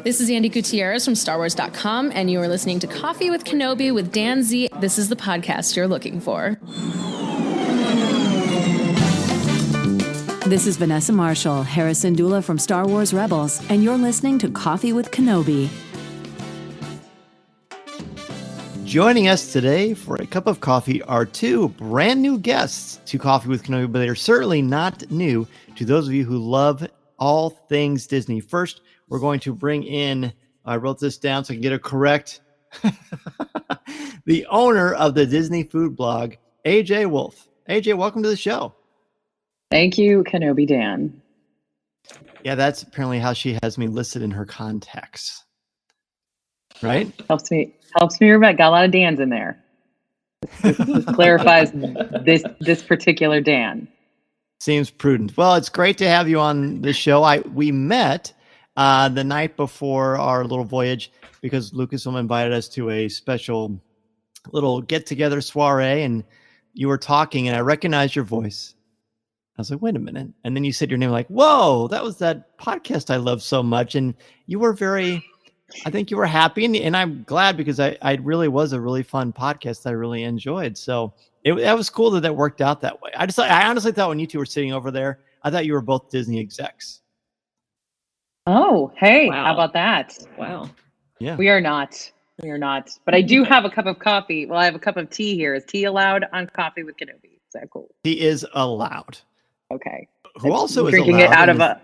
This is Andy Gutierrez from StarWars.com, and you are listening to Coffee with Kenobi with Dan Z. This is the podcast you're looking for. This is Vanessa Marshall, Harrison Dula from Star Wars Rebels, and you're listening to Coffee with Kenobi. Joining us today for a cup of coffee are two brand new guests to Coffee with Kenobi, but they're certainly not new to those of you who love all things Disney. First, we're going to bring in, I wrote this down so I can get it correct, the owner of the Disney food blog, AJ Wolfe. AJ, welcome to the show. Thank you, Kenobi Dan. Yeah, that's apparently how she has me listed in her contacts. Right? Helps me remember. Got a lot of Dans in there. This clarifies this particular Dan. Seems prudent. Well, it's great to have you on the show. We met the night before our little voyage because Lucasfilm invited us to a special little get-together soiree, and you were talking, and I recognized your voice. I was like, wait a minute. And then you said your name, like, whoa, that was that podcast I love so much. And you were I think you were happy, and I'm glad because I really was a really fun podcast that I really enjoyed. So that was cool that worked out that way. I honestly thought when you two were sitting over there, I thought you were both Disney execs. Oh, hey, wow. How about that? Wow. Yeah. We are not. But I do have a cup of coffee. Well, I have a cup of tea here. Is tea allowed on Coffee with Kenobi? Is that cool? Tea is allowed. Okay. Who also is drinking allowed?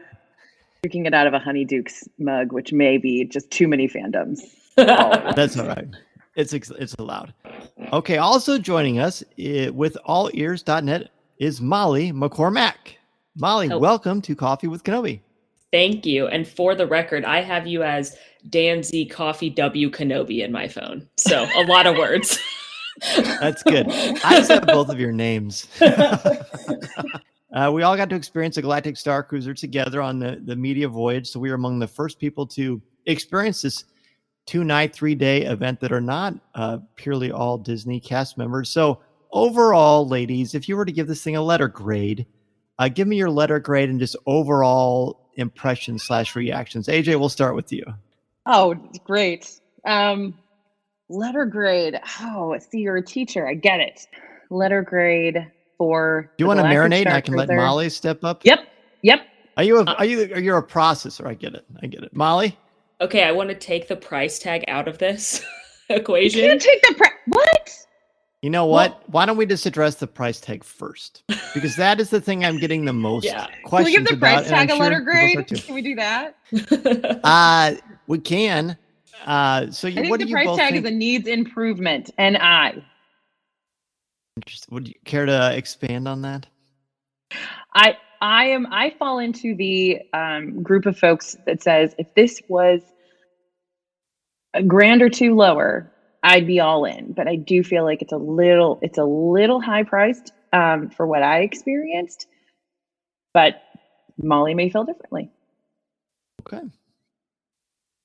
Drinking it out of a Honey Dukes mug, which may be just too many fandoms. That's all right. It's allowed. Okay. Also joining us with allears.net is Molly McCormack. Molly, welcome to Coffee with Kenobi. Thank you. And for the record, I have you as Dan Z Coffee W Kenobi in my phone. So a lot of words. That's good. I just have both of your names. We all got to experience a Galactic Starcruiser together on the media voyage. So we were among the first people to experience this 2-night, 3-day event that are not purely all Disney cast members. So overall, ladies, if you were to give this thing a letter grade, give me your letter grade and just overall impressions / reactions. AJ, we'll start with you. Oh, great. Letter grade. Oh, see, you're a teacher. I get it. Letter grade for. Do you want to marinate and I can let Molly step up? Yep. You're a processor. I get it. Molly? Okay, I want to take the price tag out of this equation. You can't take the price. What? You know what? Why don't we just address the price tag first? Because that is the thing I'm getting the most questions about. Can we give the price tag a letter grade? Can we do that? We can. I think the price tag is a needs improvement, NI. Would you care to expand on that? I fall into the group of folks that says if this was a grand or two lower, I'd be all in. But I do feel like it's a little high priced for what I experienced. But Molly may feel differently. Okay.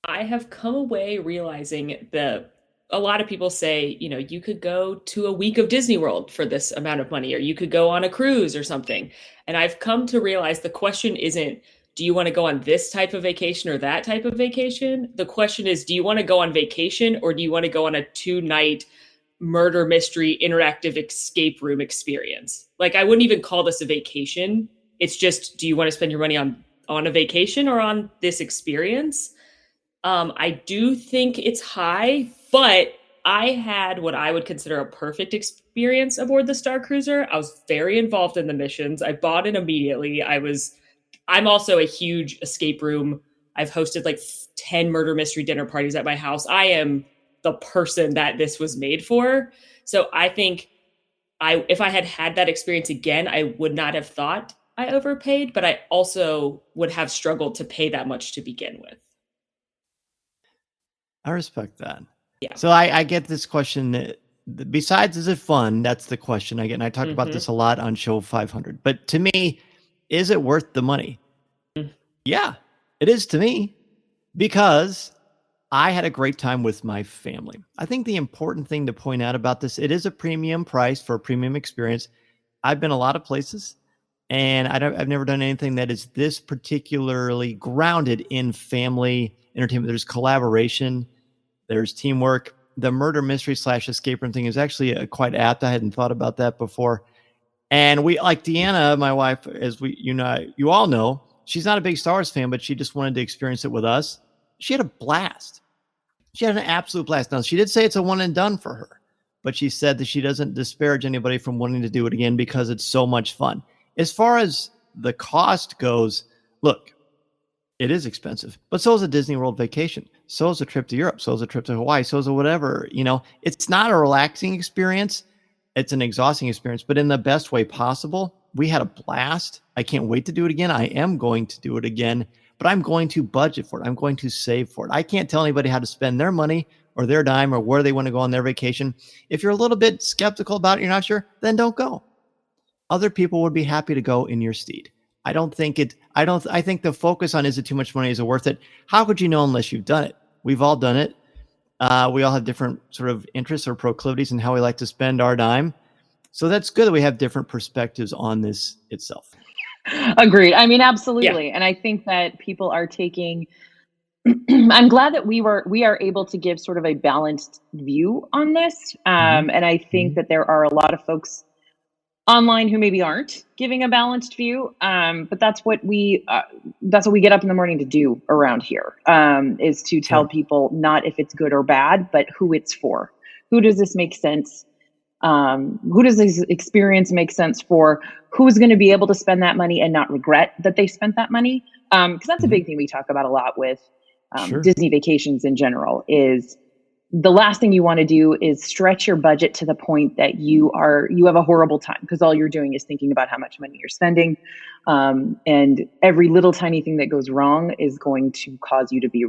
I have come away realizing that a lot of people say, you could go to a week of Disney World for this amount of money, or you could go on a cruise or something. And I've come to realize the question isn't, do you want to go on this type of vacation or that type of vacation? The question is, do you want to go on vacation or do you want to go on a 2-night murder mystery interactive escape room experience? Like, I wouldn't even call this a vacation. It's just, do you want to spend your money on a vacation or on this experience? I do think it's high, but I had what I would consider a perfect experience aboard the Starcruiser. I was very involved in the missions. I bought it immediately. I'm also a huge escape room. I've hosted like 10 murder mystery dinner parties at my house. I am the person that this was made for. So I think if I had that experience again, I would not have thought I overpaid, but I also would have struggled to pay that much to begin with. I respect that. Yeah. So I get this question. Besides, is it fun? That's the question I get. And I talked about this a lot on show 500. But to me, is it worth the money? Yeah, it is to me because I had a great time with my family. I think the important thing to point out about this, it is a premium price for a premium experience. I've been a lot of places and I've never done anything that is this particularly grounded in family entertainment. There's collaboration, there's teamwork. The murder mystery / escape room thing is actually quite apt. I hadn't thought about that before. And we, like Deanna, my wife, as you all know, she's not a big Star Wars fan, but she just wanted to experience it with us. She had a blast. She had an absolute blast. Now, she did say it's a one and done for her, but she said that she doesn't disparage anybody from wanting to do it again because it's so much fun. As far as the cost goes, look, it is expensive, but so is a Disney World vacation. So is a trip to Europe. So is a trip to Hawaii. So is a whatever. It's not a relaxing experience. It's an exhausting experience, but in the best way possible. We had a blast. I can't wait to do it again. I am going to do it again, but I'm going to budget for it. I'm going to save for it. I can't tell anybody how to spend their money or their dime or where they want to go on their vacation. If you're a little bit skeptical about it, you're not sure, then don't go. Other people would be happy to go in your stead. I think the focus on, is it too much money? Is it worth it? How could you know unless you've done it? We've all done it. We all have different sort of interests or proclivities in how we like to spend our dime. So that's good that we have different perspectives on this itself. Agreed. I mean, absolutely. Yeah. And I think that people are taking, I'm glad that we are able to give sort of a balanced view on this. And I think that there are a lot of folks online who maybe aren't giving a balanced view. But that's what we get up in the morning to do around here, is to tell people not if it's good or bad, but who it's for. Who does this make sense? Who does this experience make sense for? Who's going to be able to spend that money and not regret that they spent that money? Because that's a big thing we talk about a lot with Disney vacations in general, is the last thing you want to do is stretch your budget to the point that you have a horrible time, because all you're doing is thinking about how much money you're spending. And every little tiny thing that goes wrong is going to cause you to be,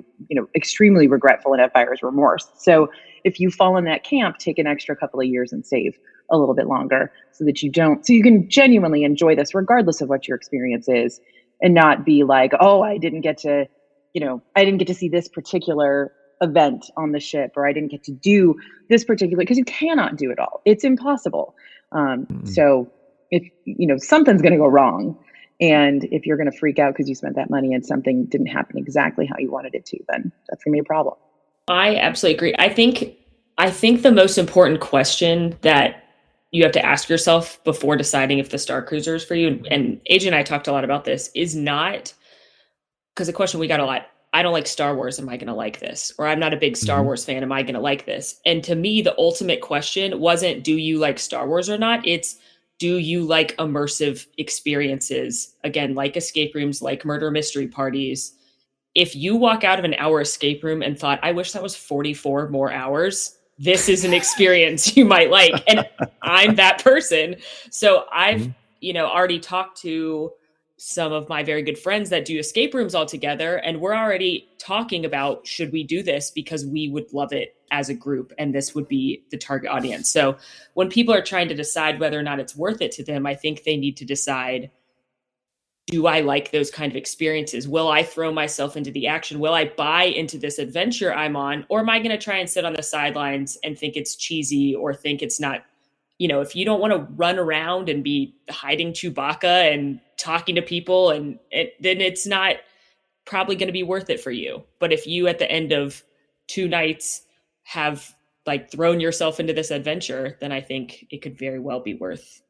extremely regretful and have buyer's remorse. So if you fall in that camp, take an extra couple of years and save a little bit longer so you can genuinely enjoy this regardless of what your experience is, and not be like, oh, I didn't get to see this particular event on the ship, or I didn't get to do this particular, because you cannot do it all. It's impossible. So if, something's going to go wrong, and if you're going to freak out because you spent that money and something didn't happen exactly how you wanted it to, then that's going to be a problem. I absolutely agree. I think the most important question that you have to ask yourself before deciding if the Starcruiser is for you, and AJ and I talked a lot about this, is not, because the question we got a lot, I don't like Star Wars, am I going to like this? Or I'm not a big Star Wars fan, am I going to like this? And to me, the ultimate question wasn't, do you like Star Wars or not? It's, do you like immersive experiences? Again, like escape rooms, like murder mystery parties. If you walk out of an hour escape room and thought, I wish that was 44 more hours, this is an experience you might like. And I'm that person. So I've, already talked to some of my very good friends that do escape rooms all together, and we're already talking about, should we do this, because we would love it as a group and this would be the target audience. So when people are trying to decide whether or not it's worth it to them, I think they need to decide, do I like those kind of experiences? Will I throw myself into the action? Will I buy into this adventure I'm on? Or am I going to try and sit on the sidelines and think it's cheesy, or think it's not, if you don't want to run around and be hiding Chewbacca and talking to people, then it's not probably going to be worth it for you. But if you, at the end of 2 nights, have thrown yourself into this adventure, then I think it could very well be worth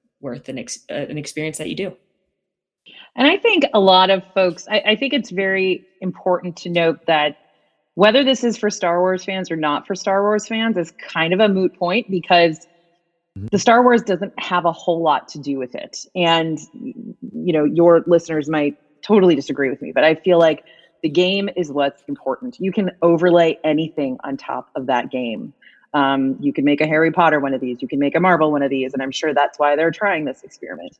an experience that you do. And I think a lot of folks, I think it's very important to note that whether this is for Star Wars fans or not for Star Wars fans is kind of a moot point, because the Star Wars doesn't have a whole lot to do with it. And, your listeners might totally disagree with me, but I feel like the game is what's important. You can overlay anything on top of that game. You can make a Harry Potter one of these, you can make a Marvel one of these, and I'm sure that's why they're trying this experiment.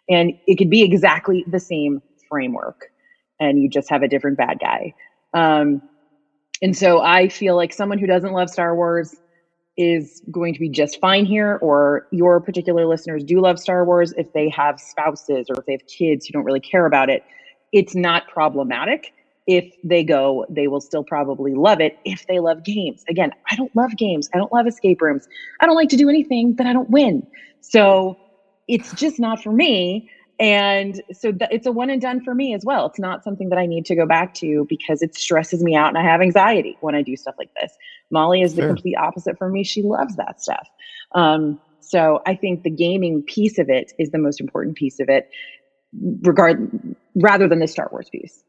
And it could be exactly the same framework, and you just have a different bad guy. And so I feel like someone who doesn't love Star Wars is going to be just fine here, or your particular listeners do love Star Wars. If they have spouses or if they have kids who don't really care about it, it's not problematic. If they go, they will still probably love it if they love games. Again, I don't love games. I don't love escape rooms. I don't like to do anything that I don't win. So it's just not for me. And so it's a one and done for me as well. It's not something that I need to go back to because it stresses me out and I have anxiety when I do stuff like this. Molly is the complete opposite for me. She loves that stuff. So I think the gaming piece of it is the most important piece of it, rather than the Star Wars piece.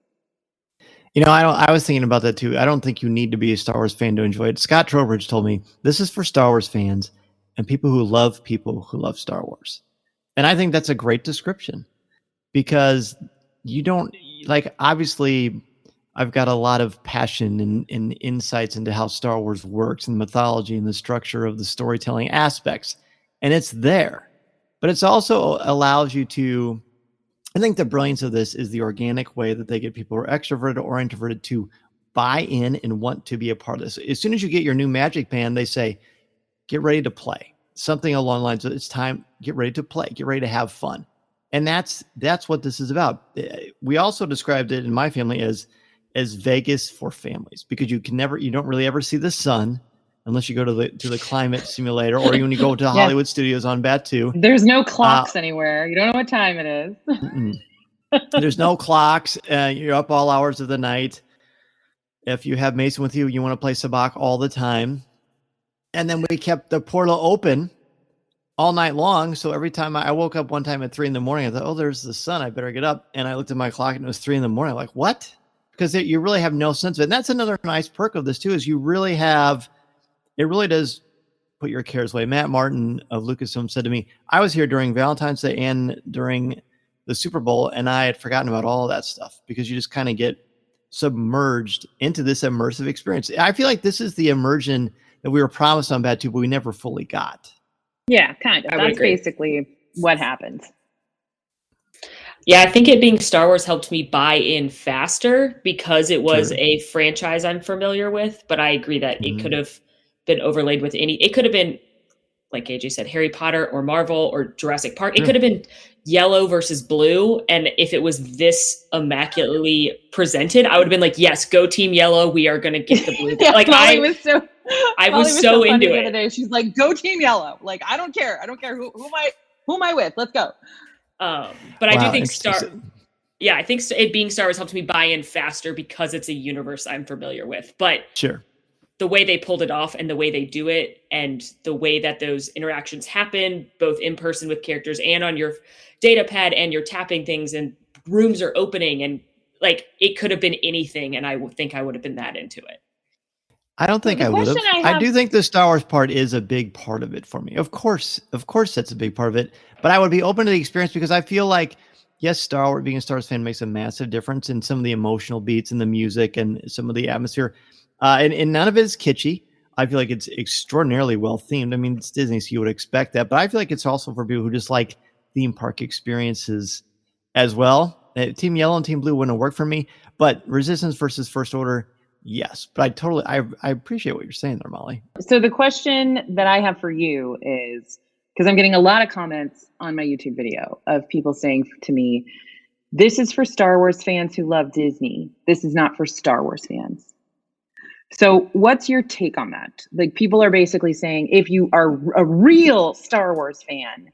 You know, I was thinking about that too. I don't think you need to be a Star Wars fan to enjoy it. Scott Trowbridge told me this is for Star Wars fans and people who love Star Wars. And I think that's a great description because you don't like, obviously I've got a lot of passion and insights into how Star Wars works and mythology and the structure of the storytelling aspects. And it's there, but it's also allows you to, I think the brilliance of this is the organic way that they get people who are extroverted or introverted to buy in and want to be a part of this. As soon as you get your new Magic Band, they say, get ready to play. Something along the lines of it's time, get ready to play, get ready to have fun. And that's what this is about. We also described it in my family as Vegas for families, because you don't really ever see the sun unless you go to the climate simulator or when you go to Hollywood Studios on Batuu. There's no clocks anywhere. You don't know what time it is. There's no clocks. You're up all hours of the night. If you have Mason with you, you want to play sabacc all the time. And then we kept the portal open all night long. So every time I woke up one time at 3 a.m, I thought, oh, there's the sun. I better get up. And I looked at my clock and it was 3 a.m. I'm like, what? Because you really have no sense of it. And that's another nice perk of this too, is it really does put your cares away. Matt Martin of Lucasfilm said to me, I was here during Valentine's Day and during the Super Bowl, and I had forgotten about all of that stuff because you just kind of get submerged into this immersive experience. I feel like this is the immersion that we were promised on Batuu, but we never fully got. Yeah, kind of. That's basically what happens. Yeah, I think it being Star Wars helped me buy in faster because it was a franchise I'm familiar with, but I agree that it could have been overlaid with it could have been, like AJ said, Harry Potter or Marvel or Jurassic Park. It could have been yellow versus blue. And if it was this immaculately presented, I would have been like, yes, go team yellow. We are going to get the blue. Yeah, like Molly was so into it. The other day. She's like, go team yellow. Like, I don't care. Who am I with? Let's go. But I do think I think it being Star Wars helped me buy in faster because it's a universe I'm familiar with. But the way they pulled it off and the way they do it and the way that those interactions happen, both in person with characters and on your data pad, and you're tapping things and rooms are opening, and like it could have been anything. And I think I would have been that into it. I don't think I would have. I do think the Star Wars part is a big part of it for me. Of course, that's a big part of it. But I would be open to the experience because I feel like, yes, being a Star Wars fan makes a massive difference in some of the emotional beats and the music and some of the atmosphere. And none of it is kitschy. I feel like it's extraordinarily well themed. I mean, it's Disney, so you would expect that. But I feel like it's also for people who just like theme park experiences as well. Team Yellow and Team Blue wouldn't have worked for me. But Resistance versus First Order, yes. But I appreciate what you're saying there, Molly. So the question that I have for you is, because I'm getting a lot of comments on my YouTube video of people saying to me, this is for Star Wars fans who love Disney. This is not for Star Wars fans. So what's your take on that? Like, people are basically saying, if you are a real Star Wars fan,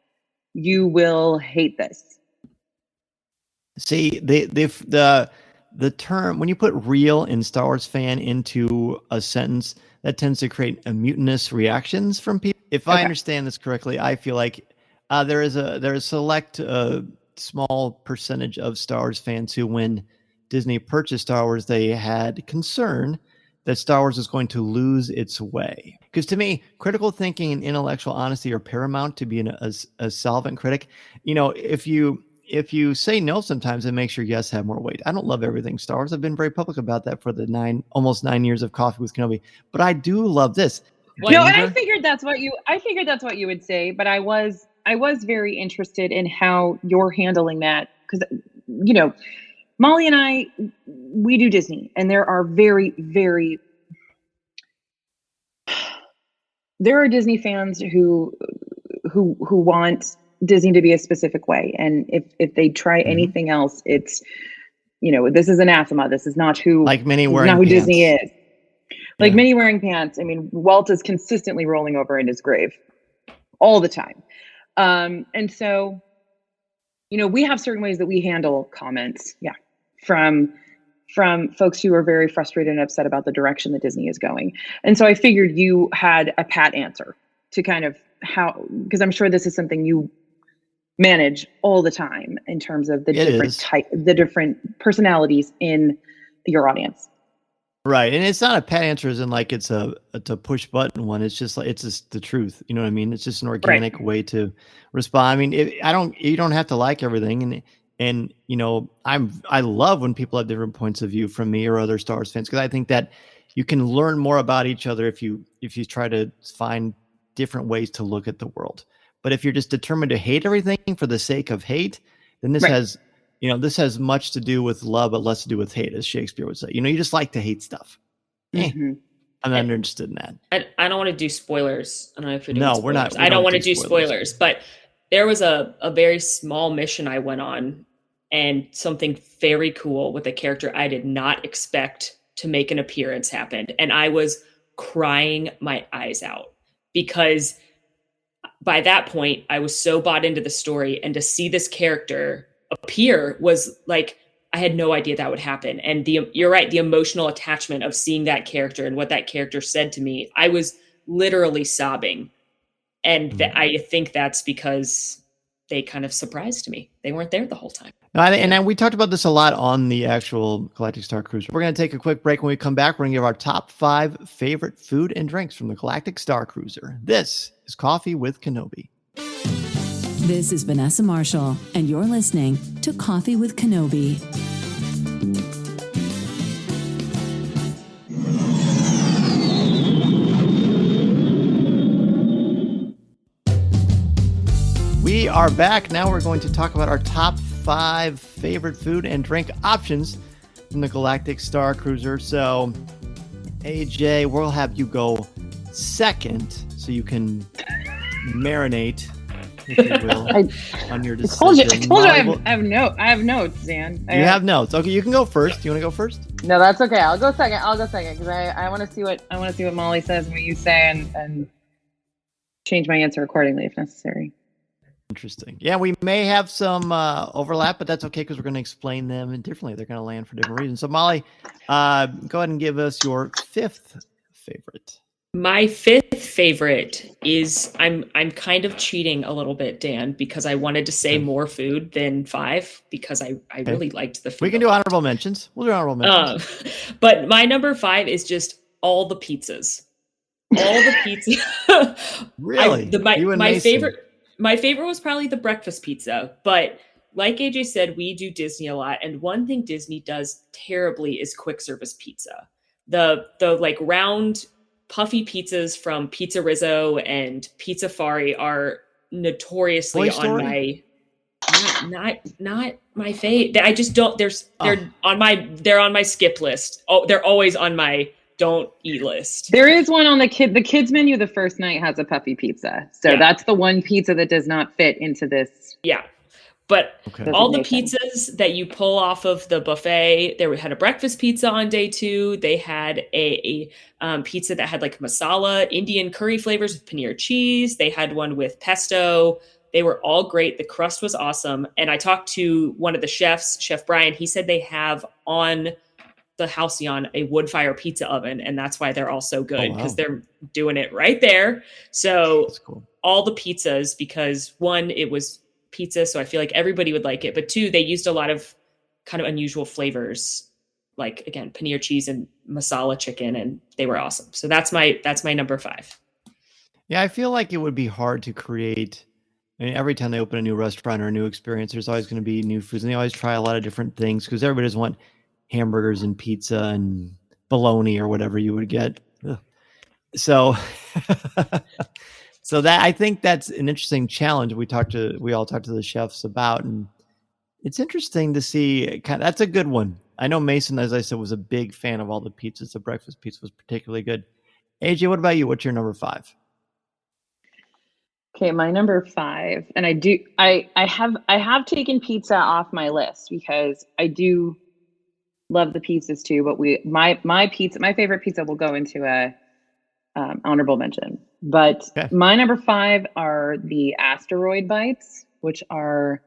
you will hate this. See, the term, when you put real and Star Wars fan into a sentence, that tends to create mutinous reactions from people. If I understand this correctly, I feel like there is a select small percentage of Star Wars fans who, when Disney purchased Star Wars, they had concern that Star Wars is going to lose its way. Because to me, critical thinking and intellectual honesty are paramount to being a solvent critic. You know, if you say no sometimes, it makes your yes have more weight. I don't love everything Star Wars. I've been very public about that for the almost 9 years of Coffee with Kenobi. But I do love this. No, and I figured that's what you would say, but I was very interested in how you're handling that, because, you know, Molly and I, we do Disney, and there are there are Disney fans who want Disney to be a specific way, and if they try anything else, it's, you know, this is anathema. This is not who Disney is. Like Minnie wearing pants. I mean, Walt is consistently rolling over in his grave all the time, and so we have certain ways that we handle comments. Yeah. From folks who are very frustrated and upset about the direction that Disney is going. And so I figured you had a pat answer to kind of how, because I'm sure this is something you manage all the time in terms of the different personalities in your audience. Right. And it's not a pat answer as in like it's a push button one. It's just like, it's just the truth. You know what I mean? It's just an organic way to respond. I mean, you don't have to like everything. And I love when people have different points of view from me or other Star Wars fans, because I think that you can learn more about each other if you try to find different ways to look at the world. But if you're just determined to hate everything for the sake of hate, then this has much to do with love, but less to do with hate, as Shakespeare would say. You just like to hate stuff. I'm not interested in that. I don't want to do spoilers. I don't know if we're doing spoilers. We're not. I don't want to do spoilers, but there was a very small mission I went on, and something very cool with a character I did not expect to make an appearance happened. And I was crying my eyes out, because by that point I was so bought into the story, and to see this character appear was like, I had no idea that would happen. And you're right, the emotional attachment of seeing that character and what that character said to me, I was literally sobbing. And I think that's because they kind of surprised me. They weren't there the whole time. And we talked about this a lot on the actual Galactic Starcruiser. We're going to take a quick break. When we come back, we're going to give our top 5 favorite food and drinks from the Galactic Starcruiser. This is Coffee with Kenobi. This is Vanessa Marshall, and you're listening to Coffee with Kenobi. We are back. Now we're going to talk about our top 5 favorite food and drink options from the Galactic Starcruiser. So, AJ, we'll have you go second so you can marinate, if you will, on your decision. I told you I have notes, Dan. You have notes. Okay, you can go first. Do you want to go first? No, that's okay. I'll go second because I want to see what Molly says and what you say, and change my answer accordingly if necessary. Interesting. Yeah, we may have some overlap, but that's okay because we're going to explain them differently. They're going to land for different reasons. So, Molly, go ahead and give us your 5th favorite. My 5th favorite is, I'm kind of cheating a little bit, Dan, because I wanted to say more food than 5 because I really liked the food. We can do honorable mentions. We'll do honorable mentions. But my number 5 is just all the pizzas. All the pizza. Really? My favorite was probably the breakfast pizza, but like AJ said, we do Disney a lot. And one thing Disney does terribly is quick service pizza. The like round puffy pizzas from Pizza Rizzo and Pizza Fari are notoriously on my not my fave. I just don't. They're on my skip list. Oh, they're always on my don't eat list. There is one on the kids menu. The first night has a puffy pizza, so that's the one pizza that does not fit into this. Yeah. But all the pizzas that you pull off of the buffet, they had a breakfast pizza on day 2. They had a pizza that had like masala, Indian curry flavors with paneer cheese. They had one with pesto. They were all great. The crust was awesome. And I talked to one of the chefs, Chef Brian. He said they have on the Halcyon a wood fire pizza oven, and that's why they're all so good, because they're doing it right there. So all the pizzas, because 1, it was pizza, so I feel like everybody would like it, but 2, they used a lot of kind of unusual flavors, like again paneer cheese and masala chicken, and they were awesome. So that's my number 5. Yeah, I feel like it would be hard to create. I mean, every time they open a new restaurant or a new experience, there's always going to be new foods, and they always try a lot of different things because everybody doesn't want hamburgers and pizza and bologna or whatever you would get. Ugh. So that, I think that's an interesting challenge we all talked to the chefs about, and it's interesting to see. That's a good one. I know Mason, as I said, was a big fan of all the pizzas. The breakfast pizza was particularly good. AJ, what about you? What's your number 5? Okay, my number 5, and I have taken pizza off my list because I do love the pizzas too, but my favorite pizza will go into a honorable mention. But my number 5 are the asteroid bites, which are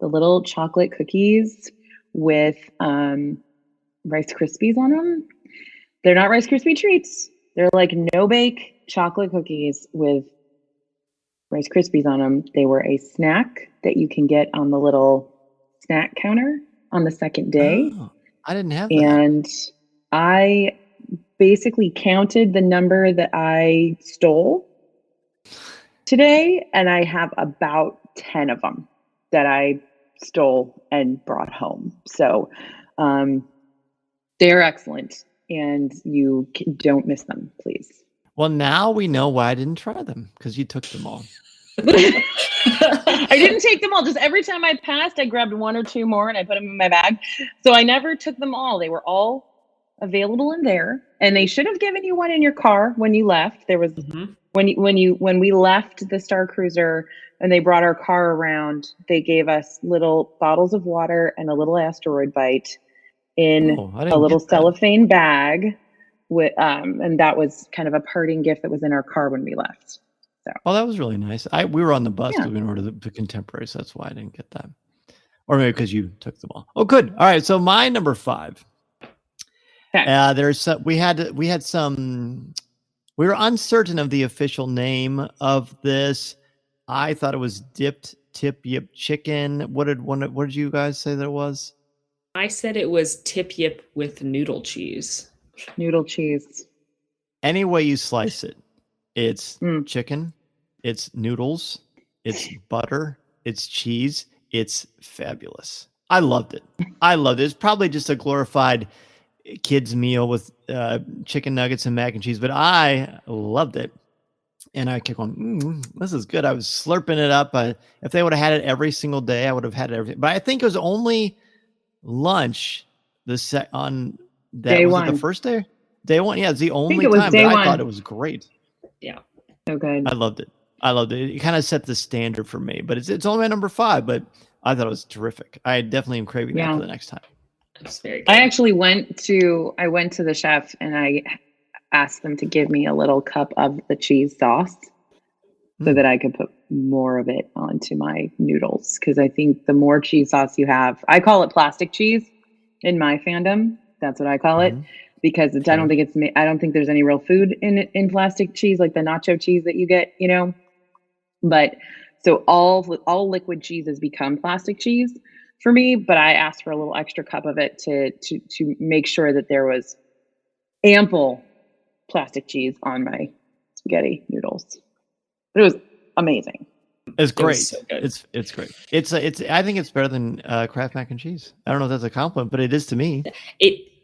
the little chocolate cookies with Rice Krispies on them. They're not Rice Krispie treats. They're like no bake chocolate cookies with Rice Krispies on them. They were a snack that you can get on the little snack counter on the second day. Oh, I didn't have that. And I basically counted the number that I stole today, and I have about 10 of them that I stole and brought home. So they're excellent, and you don't miss them, please. Well, now we know why I didn't try them, because you took them all. I didn't take them all. Just every time I passed, I grabbed one or two more and I put them in my bag. So I never took them all. They were all available in there, and they should have given you one in your car when you left. There was when we left the Starcruiser and they brought our car around, they gave us little bottles of water and a little asteroid bite in a little cellophane bag with and that was kind of a parting gift that was in our car when we left. So. Oh, that was really nice. We were on the bus because we ordered the contemporary, so that's why I didn't get that. Or maybe because you took them all. Oh, good. All right. So my number 5. Okay. We were uncertain of the official name of this. I thought it was dipped tip yip chicken. What did you guys say that it was? I said it was tip yip with noodle cheese. Noodle cheese. Any way you slice it. It's chicken, it's noodles, it's butter, it's cheese. It's fabulous. I loved it. It's probably just a glorified kids meal with chicken nuggets and mac and cheese, but I loved it. And I kept going, this is good. I was slurping it up. If they would have had it every single day, I would have had it every. But I think it was only lunch on that day was one. It the first day. Day one, yeah, it's the only time. But I thought it was great. Yeah. So good. I loved it. It kind of set the standard for me, but it's only my number 5, but I thought it was terrific. I definitely am craving that for the next time. It's very good. I actually went to the chef and I asked them to give me a little cup of the cheese sauce so that I could put more of it onto my noodles. Cause I think the more cheese sauce you have, I call it plastic cheese in my fandom. That's what I call it. Because I don't think there's any real food in plastic cheese, like the nacho cheese that you get, But so all liquid cheeses become plastic cheese for me. But I asked for a little extra cup of it to make sure that there was ample plastic cheese on my spaghetti noodles. But it was amazing. It's great. So it's great. It's I think it's better than Kraft mac and cheese. I don't know if that's a compliment, but it is to me.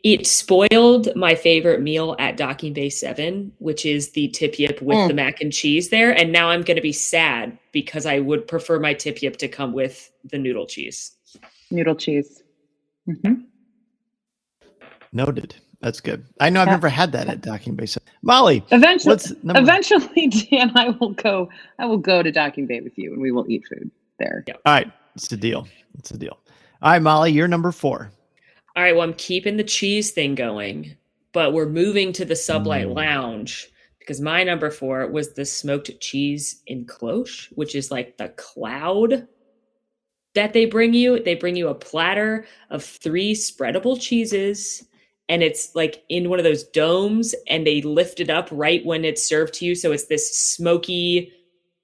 It spoiled my favorite meal at Docking Bay 7, which is the tip yip with the mac and cheese there. And now I'm going to be sad because I would prefer my tip yip to come with the noodle cheese. Noodle cheese. Mm-hmm. Noted. That's good. I know I've never had that at Docking Bay 7. Molly, eventually, Dan, I will go to Docking Bay with you and we will eat food there. Yep. All right. It's a deal. All right, Molly, you're number 4. All right, well, I'm keeping the cheese thing going, but we're moving to the Sublight Lounge because my number 4 was the smoked cheese in cloche, which is like the cloud that they bring you. They bring you a platter of 3 spreadable cheeses, and it's like in one of those domes, and they lift it up right when it's served to you. So it's this smoky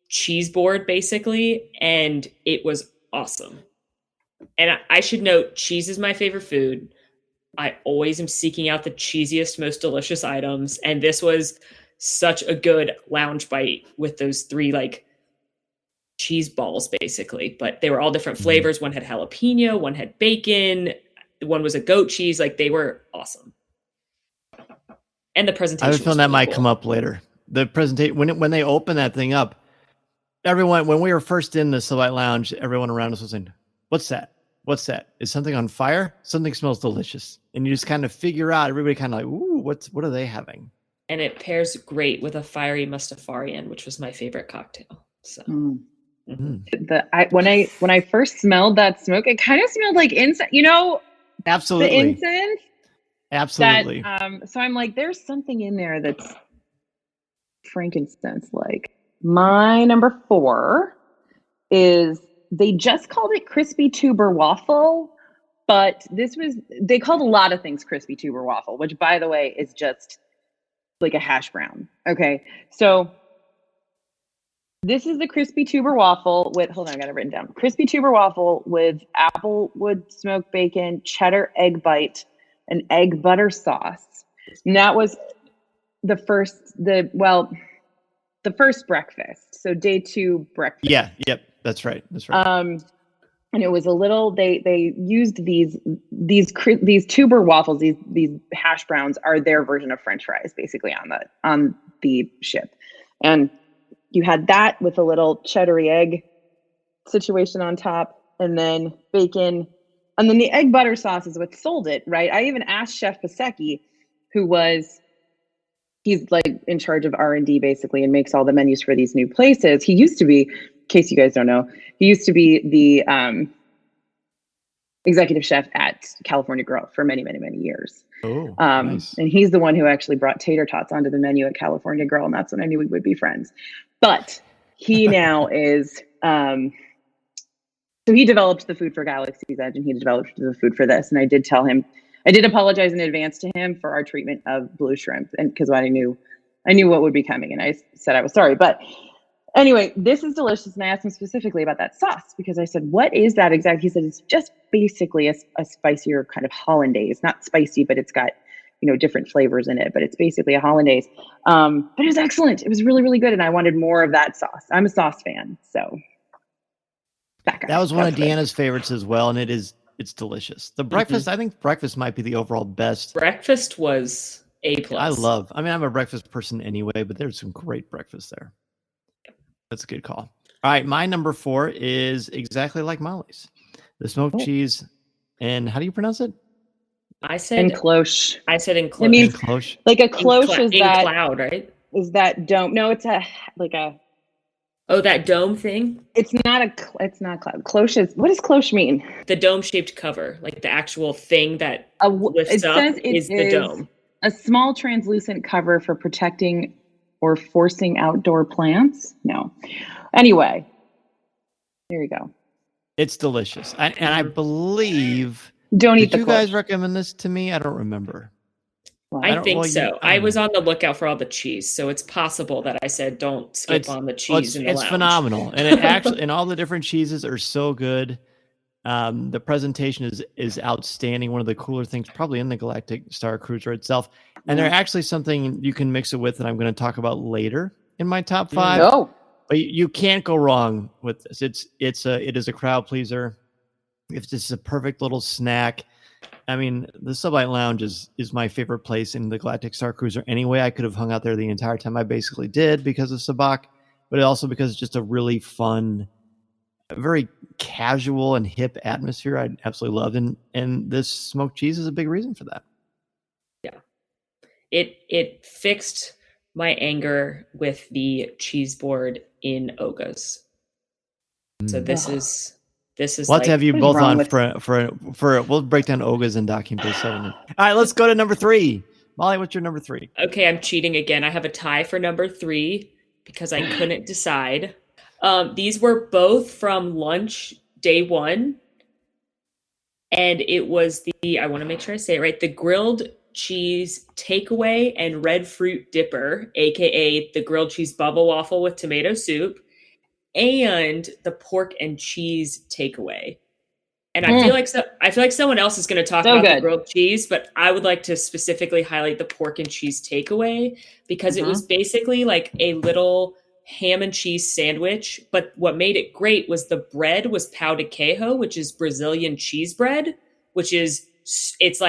cheese board, basically, and it was awesome. And I should note, cheese is my favorite food. I always am seeking out the cheesiest, most delicious items. And this was such a good lounge bite with those 3 like cheese balls, basically. But they were all different flavors. One had jalapeno, one had bacon, one was a goat cheese. Like, they were awesome. And the presentation. I was feeling that really might cool. come up later. The presentation, when they opened that thing up, everyone, when we were first in the Sublight Lounge, everyone around us was saying, "What's that? What's that? Is something on fire? Something smells delicious." And you just kind of figure out, everybody kind of like, "Ooh, what are they having?" And it pairs great with a fiery Mustafarian, which was my favorite cocktail. So when I first smelled that smoke, it kind of smelled like incense, Absolutely. the incense. Absolutely. So I'm like, there's something in there that's frankincense like. My number 4 is they just called it crispy tuber waffle, but they called a lot of things crispy tuber waffle, which by the way is just like a hash brown. Okay. So this is the crispy tuber waffle with, hold on, I got it written down. Crispy tuber waffle with applewood smoked bacon, cheddar egg bite, and egg butter sauce. And that was the first breakfast. So day 2 breakfast. Yeah. Yep. That's right. That's right. And it was a little, they used these tuber waffles, these hash browns are their version of French fries, basically on the ship. And you had that with a little cheddar egg situation on top, and then bacon, and then the egg butter sauce is what sold it, right? I even asked Chef Pasecki, he's like in charge of R&D basically and makes all the menus for these new places. He used to be, in case you guys don't know, he used to be the executive chef at California Grill for many, many, many years. Oh, nice. And he's the one who actually brought tater tots onto the menu at California Grill, and that's when I knew we would be friends. But he now is, so he developed the food for Galaxy's Edge, and he developed the food for this. And I did tell him, I did apologize in advance to him for our treatment of blue shrimp, and because I knew what would be coming, and I said I was sorry. But anyway, this is delicious, and I asked him specifically about that sauce because I said, "What is that exactly?" He said, "It's just basically a spicier kind of hollandaise, not spicy, but it's got different flavors in it. But it's basically a hollandaise. But it was excellent. It was really, really good, and I wanted more of that sauce. I'm a sauce fan, so that was one of Deanna's favorites as well, and it's delicious. The breakfast, I think breakfast might be the overall best. Breakfast was A+. I'm a breakfast person anyway, but there's some great breakfast there. That's a good call. All right, my number 4 is exactly like Molly's. The smoked cheese, and how do you pronounce it? I said encloche. I said encloche. It means encloche. Like a cloche is that cloud, right? Is that dome? No, it's that dome thing? It's not cloud. Cloche is, what does cloche mean? The dome-shaped cover, like the actual thing that lifts up is the dome. A small translucent cover for protecting or forcing outdoor plants? No. Anyway, there you go. It's delicious. And I believe... Don't eat the Did you guys recommend this to me? I don't remember. I think so. I was on the lookout for all the cheese, so it's possible that I said don't skip on the cheese in the lounge. It's phenomenal. And it actually, and all the different cheeses are so good. The presentation is outstanding. One of the cooler things probably in the Galactic Starcruiser itself. And they're actually something you can mix it with that I'm going to talk about later in my top 5. No. But you can't go wrong with this. It is a crowd pleaser. It's just a perfect little snack. I mean, the Sublight Lounge is my favorite place in the Galactic Starcruiser anyway. I could have hung out there the entire time. I basically did because of Sabak, but also because it's just a really fun, very casual and hip atmosphere I absolutely love. And this smoked cheese is a big reason for that. Yeah. It fixed my anger with the cheese board in Oga's. So this is we'll have to have you both on for we'll break down Oga's and Docking Bay 7. All right, let's go to number 3. Molly, what's your number 3? Okay, I'm cheating again. I have a tie for number 3 because I couldn't decide. These were both from lunch day 1. And it was I want to make sure I say it right, the grilled cheese takeaway and red fruit dipper, aka the grilled cheese bubble waffle with tomato soup, and the pork and cheese takeaway. And I feel like someone else is going to talk about the grilled cheese, but I would like to specifically highlight the pork and cheese takeaway because it was basically like a little ham and cheese sandwich. But what made it great was the bread was pão de queijo, which is Brazilian cheese bread, which is, it's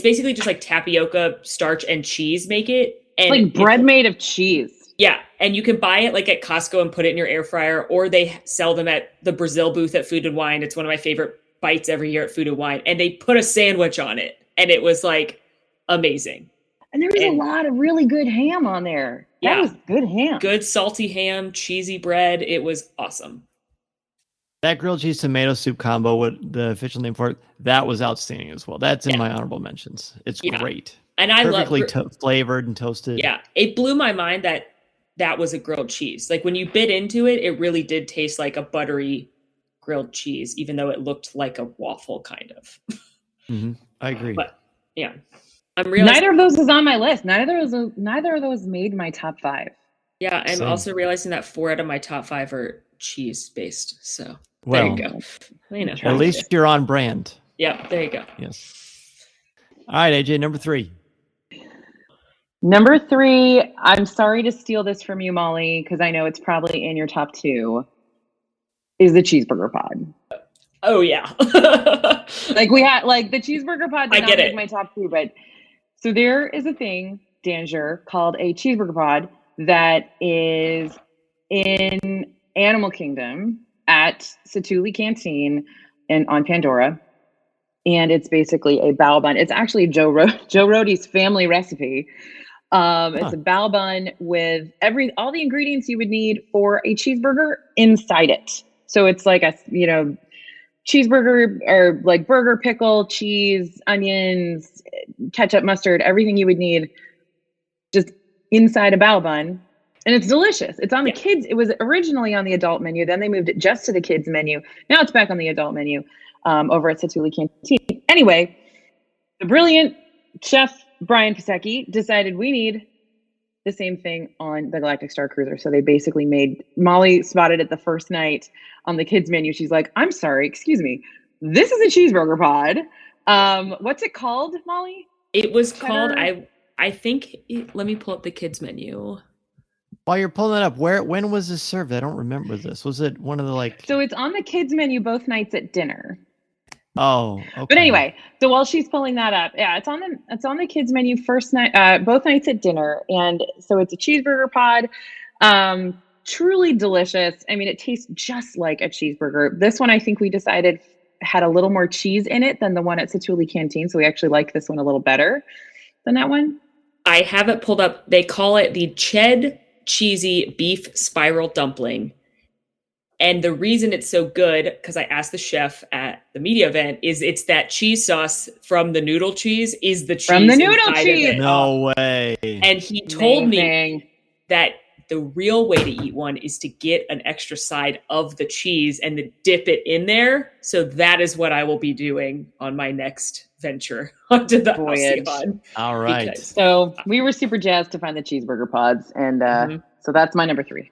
basically just like tapioca, starch, and cheese make it. And like bread made of cheese. Yeah, and you can buy it like at Costco and put it in your air fryer, or they sell them at the Brazil booth at Food and Wine. It's one of my favorite bites every year at Food and Wine. And they put a sandwich on it, and it was like amazing. And there was a lot of really good ham on there. That was good ham. Good salty ham, cheesy bread. It was awesome. That grilled cheese tomato soup combo, with the official name for it, that was outstanding as well. That's in my honorable mentions. It's great. And I perfectly flavored and toasted. Yeah, it blew my mind that was a grilled cheese. Like when you bit into it, it really did taste like a buttery grilled cheese, even though it looked like a waffle kind of. I agree. But yeah, I'm realizing Neither of those is on my list. Neither of those made my top 5. Yeah, I'm Same. also realizing that 4 out of my top 5 are cheese based. So Well, there you go. You know, at least you're on brand. yeah, there you go. Yes. All right, AJ, number 3. Number 3, I'm sorry to steal this from you, Molly, because I know it's probably in your top 2, is the cheeseburger pod. Oh yeah. Like we had, like the cheeseburger pod did I not get make it. my top 2, but so there is a thing, Danger, called a cheeseburger pod that is in Animal Kingdom at Satuli Canteen and on Pandora. And it's basically a bao bun. It's actually Joe Rohde's family recipe. It's a bao bun with all the ingredients you would need for a cheeseburger inside it. So it's like a, cheeseburger or like burger, pickle, cheese, onions, ketchup, mustard, everything you would need just inside a bao bun. And it's delicious. It's on the kids. It was originally on the adult menu. Then they moved it just to the kids menu. Now it's back on the adult menu over at Satuli Canteen. Anyway, the brilliant chef Brian Pasecki decided we need the same thing on the Galactic Starcruiser. So they basically Molly spotted it the first night on the kids menu. She's like, I'm sorry, excuse me. This is a cheeseburger pod. What's it called, Molly? It was called, I think, let me pull up the kids menu. While you're pulling it up, when was this served? I don't remember this. Was it one of the So it's on the kids menu both nights at dinner. Oh, okay. But anyway, so while she's pulling that up, yeah, it's on the kids menu first night, both nights at dinner, and so it's a cheeseburger pod, truly delicious. I mean, it tastes just like a cheeseburger. This one, I think we decided had a little more cheese in it than the one at Satuli Canteen, so we actually like this one a little better than that one. I have it pulled up. They call it the Ched Cheesy Beef Spiral Dumpling. And the reason it's so good, because I asked the chef at the media event, is it's that cheese sauce from the noodle cheese is the cheese from the noodle inside cheese. of it. No way. And he told me that the real way to eat one is to get an extra side of the cheese and then dip it in there. So that is what I will be doing on my next venture onto the voyage. Halcyon. All right. So we were super jazzed to find the cheeseburger pods, and so that's my number 3.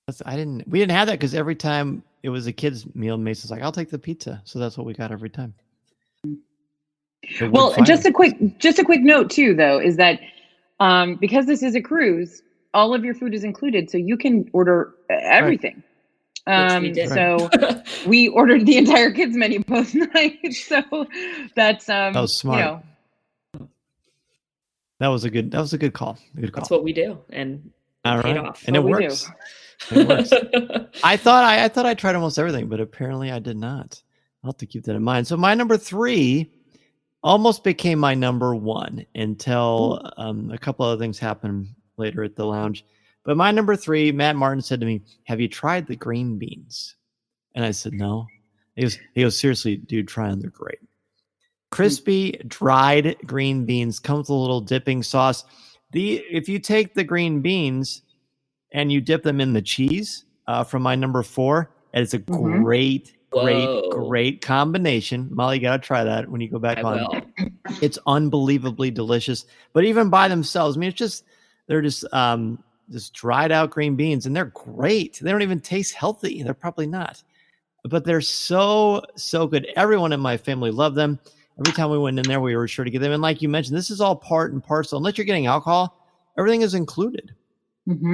We didn't have that because every time it was a kid's meal, Mason's like, I'll take the pizza. So that's what we got every time. Well, just a quick note too, though, is that because this is a cruise, all of your food is included, so you can order everything. Which we did. So we ordered the entire kids menu both nights. So that's that was smart. That was a good call. That's what we do, and all paid right. off. And it works. It works. I thought I tried almost everything, but apparently I did not. I'll have to keep that in mind. So my number 3 almost became my number 1 until a couple other things happened later at the lounge. But my number 3, Matt Martin said to me, "Have you tried the green beans?" And I said, "No." He goes, "Seriously, dude, try them. They're great. Crispy, dried green beans, comes with a little dipping sauce. If you take the green beans and you dip them in the cheese from my number 4, and it's a great combination. Molly, you got to try that when you go back on. Will. It's unbelievably delicious. But even by themselves, I mean, they're just dried out green beans, and they're great. They don't even taste healthy. They're probably not. But they're so good. Everyone in my family loved them. Every time we went in there, we were sure to get them. And like you mentioned, this is all part and parcel. Unless you're getting alcohol, everything is included.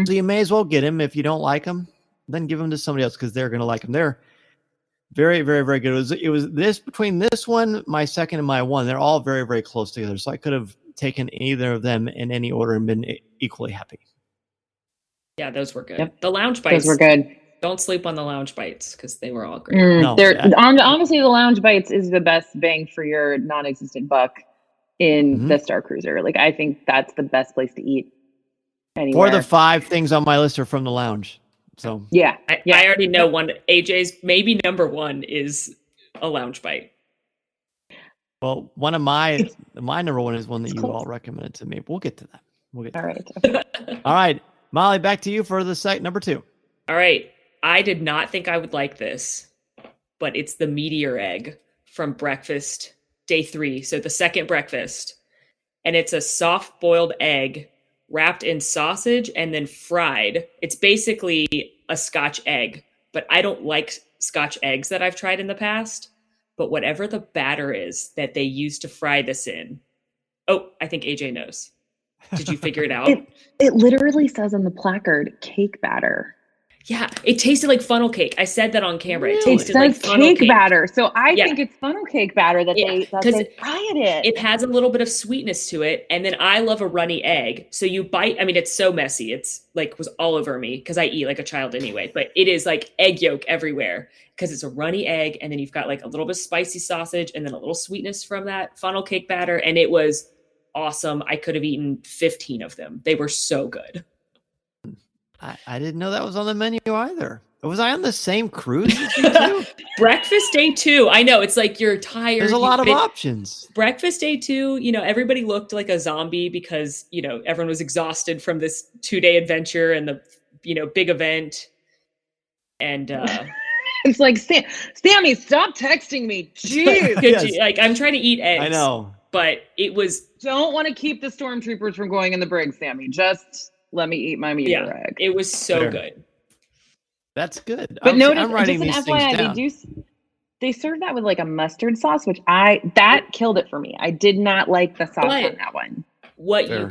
So you may as well get them. If you don't like them, then give them to somebody else because they're going to like them. They're very, very, very good. It was this between this one, my second, and my 1. They're all very, very close together. So I could have taken either of them in any order and been equally happy. Yeah, those were good. Yep. The lounge bites. Those were good. Don't sleep on the lounge bites because they were all great. Honestly, the lounge bites is the best bang for your non-existent buck in the Starcruiser. Like, I think that's the best place to eat anywhere. 4 of the 5 things on my list are from the lounge. So I already know one. AJ's maybe number 1 is a lounge bite. Well, one of my number 1 is one that you all recommended to me. We'll get to that. All right. All right, Molly, back to you for the number 2. All right. I did not think I would like this, but it's the meteor egg from breakfast day 3. So the second breakfast. And it's a soft boiled egg wrapped in sausage and then fried. It's basically a Scotch egg, but I don't like Scotch eggs that I've tried in the past. But whatever the batter is that they use to fry this in. Oh, I think AJ knows. Did you figure it out? It literally says on the placard, cake batter. Yeah, it tasted like funnel cake. I said that on camera. It It tasted says like funnel cake batter. So I think it's funnel cake batter that they fried it. It has a little bit of sweetness to it. And then I love a runny egg. So you bite, I mean, it's so messy. It's like was all over me because I eat like a child anyway. But it is like egg yolk everywhere because it's a runny egg. And then you've got like a little bit of spicy sausage and then a little sweetness from that funnel cake batter. And it was awesome. I could have eaten 15 of them. They were so good. I didn't know that was on the menu either. Was I on the same cruise as you too? Breakfast day 2. I know it's like you're tired. There's a lot of options. Breakfast day 2, everybody looked like a zombie because, everyone was exhausted from this 2-day adventure and the, big event. And it's like, Sammy, stop texting me. Jeez. Yes. Like I'm trying to eat eggs. I know. But it was. Don't want to keep the stormtroopers from going in the brig, Sammy. Just let me eat my meteor egg. It was so good. That's good. But notice, I'm writing just an these things FYI, down. they serve that with like a mustard sauce, which that killed it for me. I did not like the sauce on that one. What you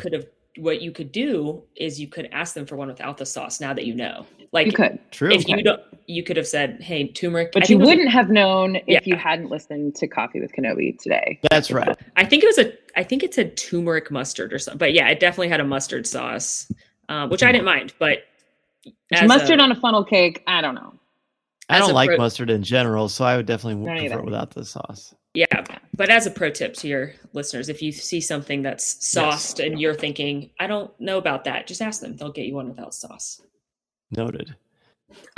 could do is you could ask them for one without the sauce. Now that you know, like you could. True. If you don't, you could have said, "Hey, turmeric." But you wouldn't have known if you hadn't listened to Coffee with Kenobi today. That's right. I think it said turmeric mustard or something. But yeah, it definitely had a mustard sauce, which I didn't mind. But mustard on a funnel cake, I don't know. I don't like mustard in general, so I would definitely prefer it without the sauce. Yeah, but as a pro tip to your listeners, if you see something that's sauced and you're thinking, I don't know about that, just ask them. They'll get you one without sauce. Noted.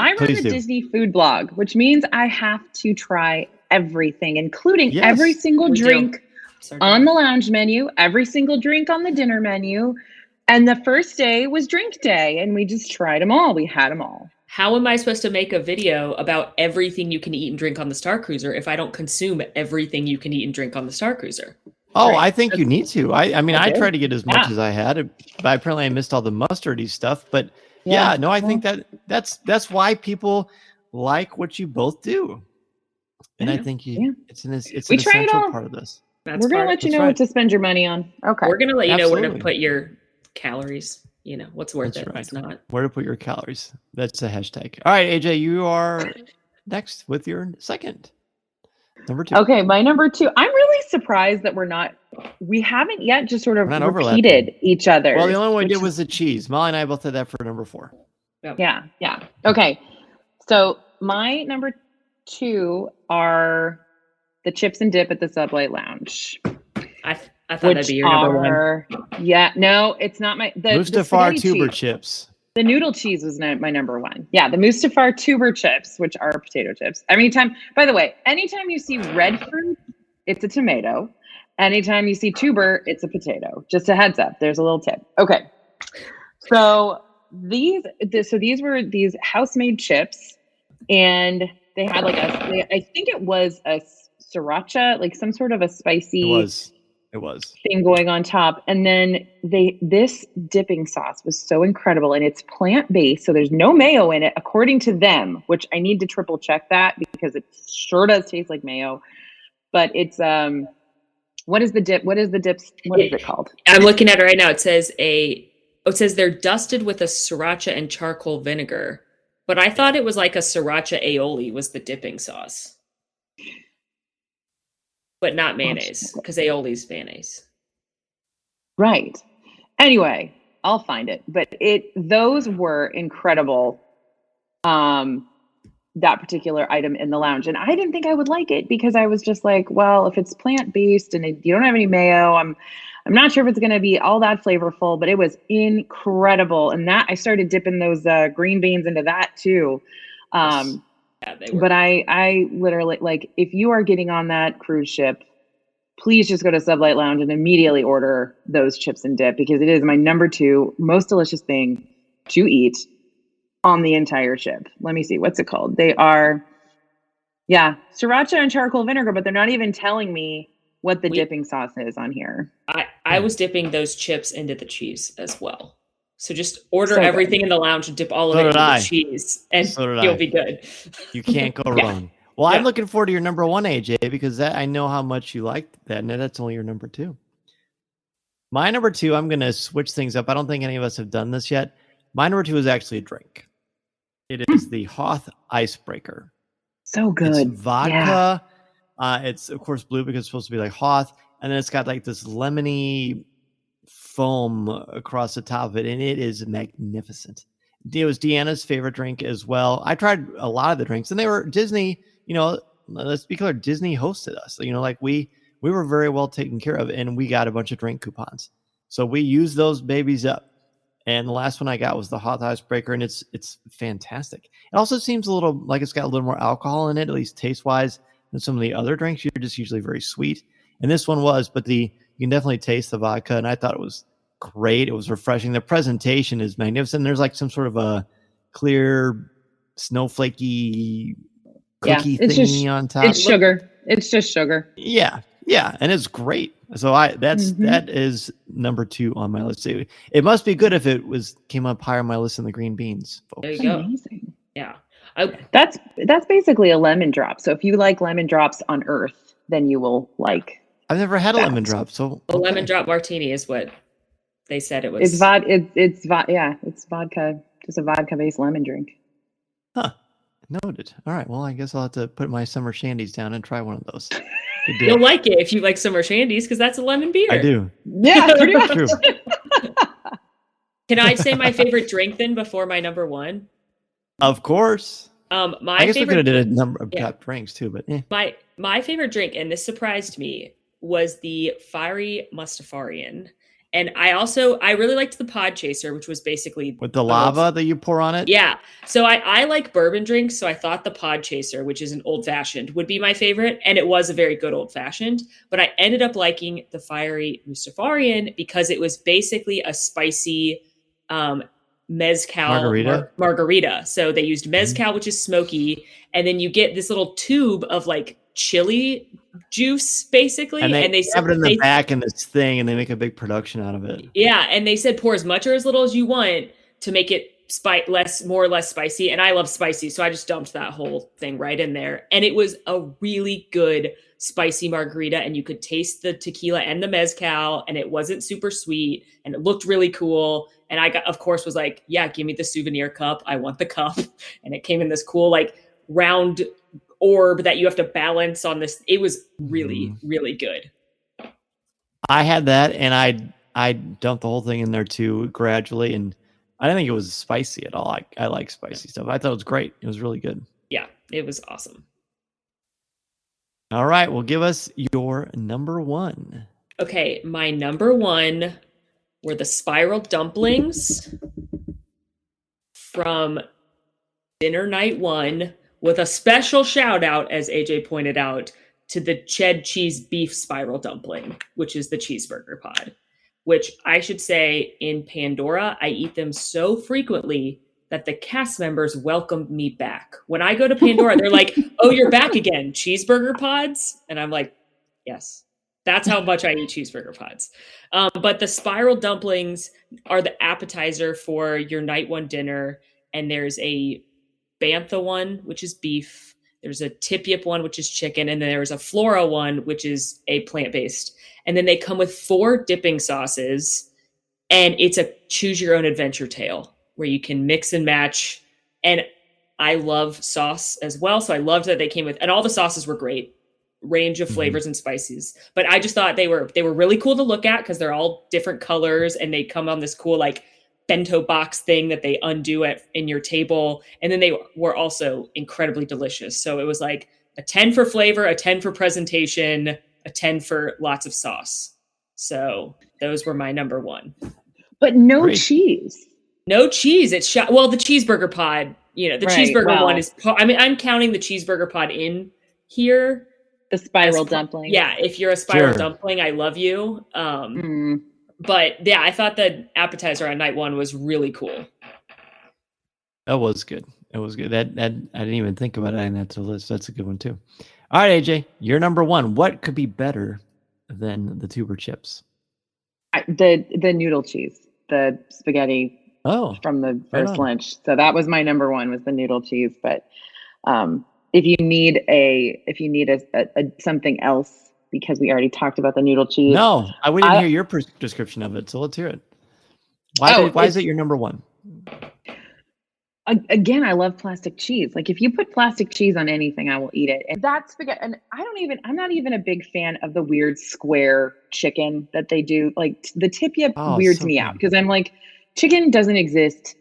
I run a Disney food blog, which means I have to try everything, including every single drink on the lounge menu, every single drink on the dinner menu. And the first day was drink day, and we just tried them all. We had them all. How am I supposed to make a video about everything you can eat and drink on the Starcruiser if I don't consume everything you can eat and drink on the Starcruiser? Oh, right. I think you need to. I mean, I tried to get as much as I had, but apparently I missed all the mustardy stuff. But I think that's why people like what you both do. And I think it's an essential part of this. We're going to let you know what to spend your money on. Okay. We're going to let you know where to put your calories. What's worth it. It's not. Where to put your calories. That's a hashtag. All right, AJ, you are next with your second. Number 2. Okay, my number 2. I'm really surprised that we haven't yet just sort of repeated each other. Well, the only one we did was the cheese. Molly and I both did that for number 4. Yeah. Okay. So my number 2 are the chips and dip at the Subway Lounge. I thought that'd be your number 1. Yeah, no, it's not my. The Mustafar tuber chips. The noodle cheese was my number 1. Yeah, the Mustafar tuber chips, which are potato chips. By the way, anytime you see red fruit, it's a tomato. Anytime you see tuber, it's a potato. Just a heads up. There's a little tip. Okay. So these were these house-made chips, and they had I think it was a sriracha, like some sort of a spicy. It was thing going on top. And then this dipping sauce was so incredible, and it's plant-based. So there's no mayo in it, according to them, which I need to triple check that because it sure does taste like mayo. But it's, what is the dip? What is it called? I'm looking at it right now. It says they're dusted with a sriracha and charcoal vinegar, but I thought it was like a sriracha aioli was the dipping sauce. But not mayonnaise, because aioli's mayonnaise. Right. Anyway, I'll find it. But those were incredible. That particular item in the lounge, and I didn't think I would like it because I was just like, well, if it's plant based and you don't have any mayo, I'm not sure if it's going to be all that flavorful. But it was incredible, and that I started dipping those green beans into that too. But I literally, like, if you are getting on that cruise ship, please just go to Sublight Lounge and immediately order those chips and dip, because it is my number 2 most delicious thing to eat on the entire ship. Let me see. What's it called? They are, sriracha and charcoal vinegar, but they're not even telling me what the dipping sauce is on here. I was dipping those chips into the cheese as well. So just order So good. everything in the lounge and dip all of So it into did I. the cheese, and So did you'll I. be good. You can't go wrong. Well, I'm looking forward to your number one, AJ, because I know how much you liked that, and that's only your number two. My number two, I'm going to switch things up. I don't think any of us have done this yet. My number two is actually a drink. It is the Hoth Icebreaker. So good. It's vodka. It's, of course, blue because it's supposed to be like Hoth. And then it's got like this lemony foam across the top of it. And it is magnificent. It was Deanna's favorite drink as well. I tried a lot of the drinks. And they were Disney, let's be clear, Disney hosted us. Like we were very well taken care of. And we got a bunch of drink coupons. So we used those babies up. And the last one I got was the Hoth Icebreaker, and it's fantastic. It also seems a little like it's got a little more alcohol in it, at least taste-wise, than some of the other drinks. You're just usually very sweet. And this one was, but you can definitely taste the vodka, and I thought it was great. It was refreshing. The presentation is magnificent. There's like some sort of a clear, snowflakey cookie thingy on top. It's sugar. It's just sugar. Yeah, and it's great. So that is number two on my list. It must be good if it came up higher on my list than the green beans, folks. There you go. Amazing. Yeah. That's basically a lemon drop. So if you like lemon drops on Earth, then you will like. I've never had a lemon drop, so a lemon drop martini is what they said it was. It's vodka. Just a vodka-based lemon drink. Huh. Noted. All right. Well, I guess I'll have to put my summer shandies down and try one of those. You'll like it if you like summer shandies because that's a lemon beer. I do. Yeah, pretty much. True. Can I say my favorite drink then before my number one? Of course. I guess we could have did a number of top drinks too, but my favorite drink, and this surprised me, was the Fiery Mustafarian. And I really liked the Pod Chaser, which was basically with the lava that you pour on it. Yeah. So I like bourbon drinks. So I thought the Pod Chaser, which is an old fashioned, would be my favorite. And it was a very good old fashioned. But I ended up liking the Fiery Mustafarian because it was basically a spicy mezcal margarita. So they used mezcal, which is smoky. And then you get this little tube of like chili juice basically, and they have it in the back in this thing, and they make a big production out of it. Yeah, and they said pour as much or as little as you want to make it more or less spicy. And I love spicy, so I just dumped that whole thing right in there, and it was a really good spicy margarita, and you could taste the tequila and the mezcal, and it wasn't super sweet, and it looked really cool. And I was like, yeah, give me the souvenir cup. I want the cup, and it came in this cool like round orb that you have to balance on this. It was really, really good. I had that, and I dumped the whole thing in there too gradually, and I didn't think it was spicy at all. I like spicy stuff. I thought it was great. It was really good. Yeah, it was awesome. All right, well, give us your number one. Okay, my number one were the spiral dumplings from dinner night one, with a special shout out, as AJ pointed out, to the Ched cheese beef spiral dumpling, which is the cheeseburger pod, which I should say in Pandora, I eat them so frequently that the cast members welcomed me back. When I go to Pandora, they're like, oh, you're back again, cheeseburger pods? And I'm like, yes, that's how much I eat cheeseburger pods. But the spiral dumplings are the appetizer for your night one dinner. And there's a bantha one, which is beef. There's a tip yip one, which is chicken. And then there's a flora one, which is a plant-based. And then they come with 4 dipping sauces. And it's a choose your own adventure tale where you can mix and match. And I love sauce as well. So I loved that they came with, and all the sauces were great, range of flavors and spices. But I just thought they were really cool to look at because they're all different colors and they come on this cool like bento box thing that they undo in your table. And then they were also incredibly delicious. So it was like a 10 for flavor, a 10 for presentation, a 10 for lots of sauce. So those were my number one. But no cheese. No cheese. It's the cheeseburger pod, the cheeseburger one is, I'm counting the cheeseburger pod in here. The spiral dumpling. Yeah. If you're a spiral dumpling, I love you. But yeah, I thought the appetizer on night one was really cool. That was good. It was good. That I didn't even think about adding that to the list. That's a good one too. All right, AJ, you're number one. What could be better than the tuber chips? The noodle cheese, the spaghetti Oh, from the right first on. lunch. So that was my number one, was the noodle cheese. But if you need a something else, because we already talked about the noodle cheese. No, we didn't hear your description of it, so let's hear it. Why is it your number one? Again, I love plastic cheese. Like if you put plastic cheese on anything, I will eat it. And that's spaghetti. And I'm not even a big fan of the weird square chicken that they do. Like the tip-yip weirds me out, because I'm like, chicken doesn't exist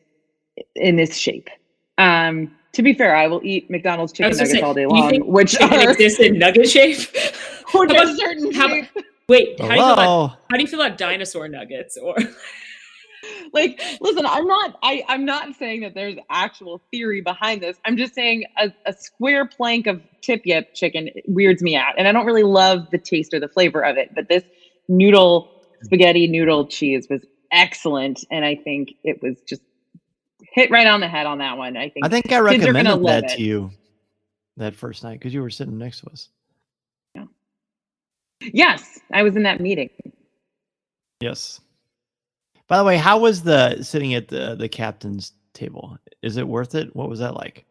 in this shape. To be fair, I will eat McDonald's chicken nuggets all day long, which chicken exists in nugget shape. Or a certain shape. Wait, how do you feel about dinosaur nuggets? Or like, listen, I'm not saying that there's actual theory behind this. I'm just saying a square plank of tip-yip chicken weirds me out, and I don't really love the taste or the flavor of it. But this spaghetti noodle cheese was excellent, and I think it was just hit right on the head on that one. I think I recommended that to you that first night because you were sitting next to us. Yeah. Yes, I was in that meeting. Yes. By the way, how was the sitting at the captain's table? Is it worth it? What was that like?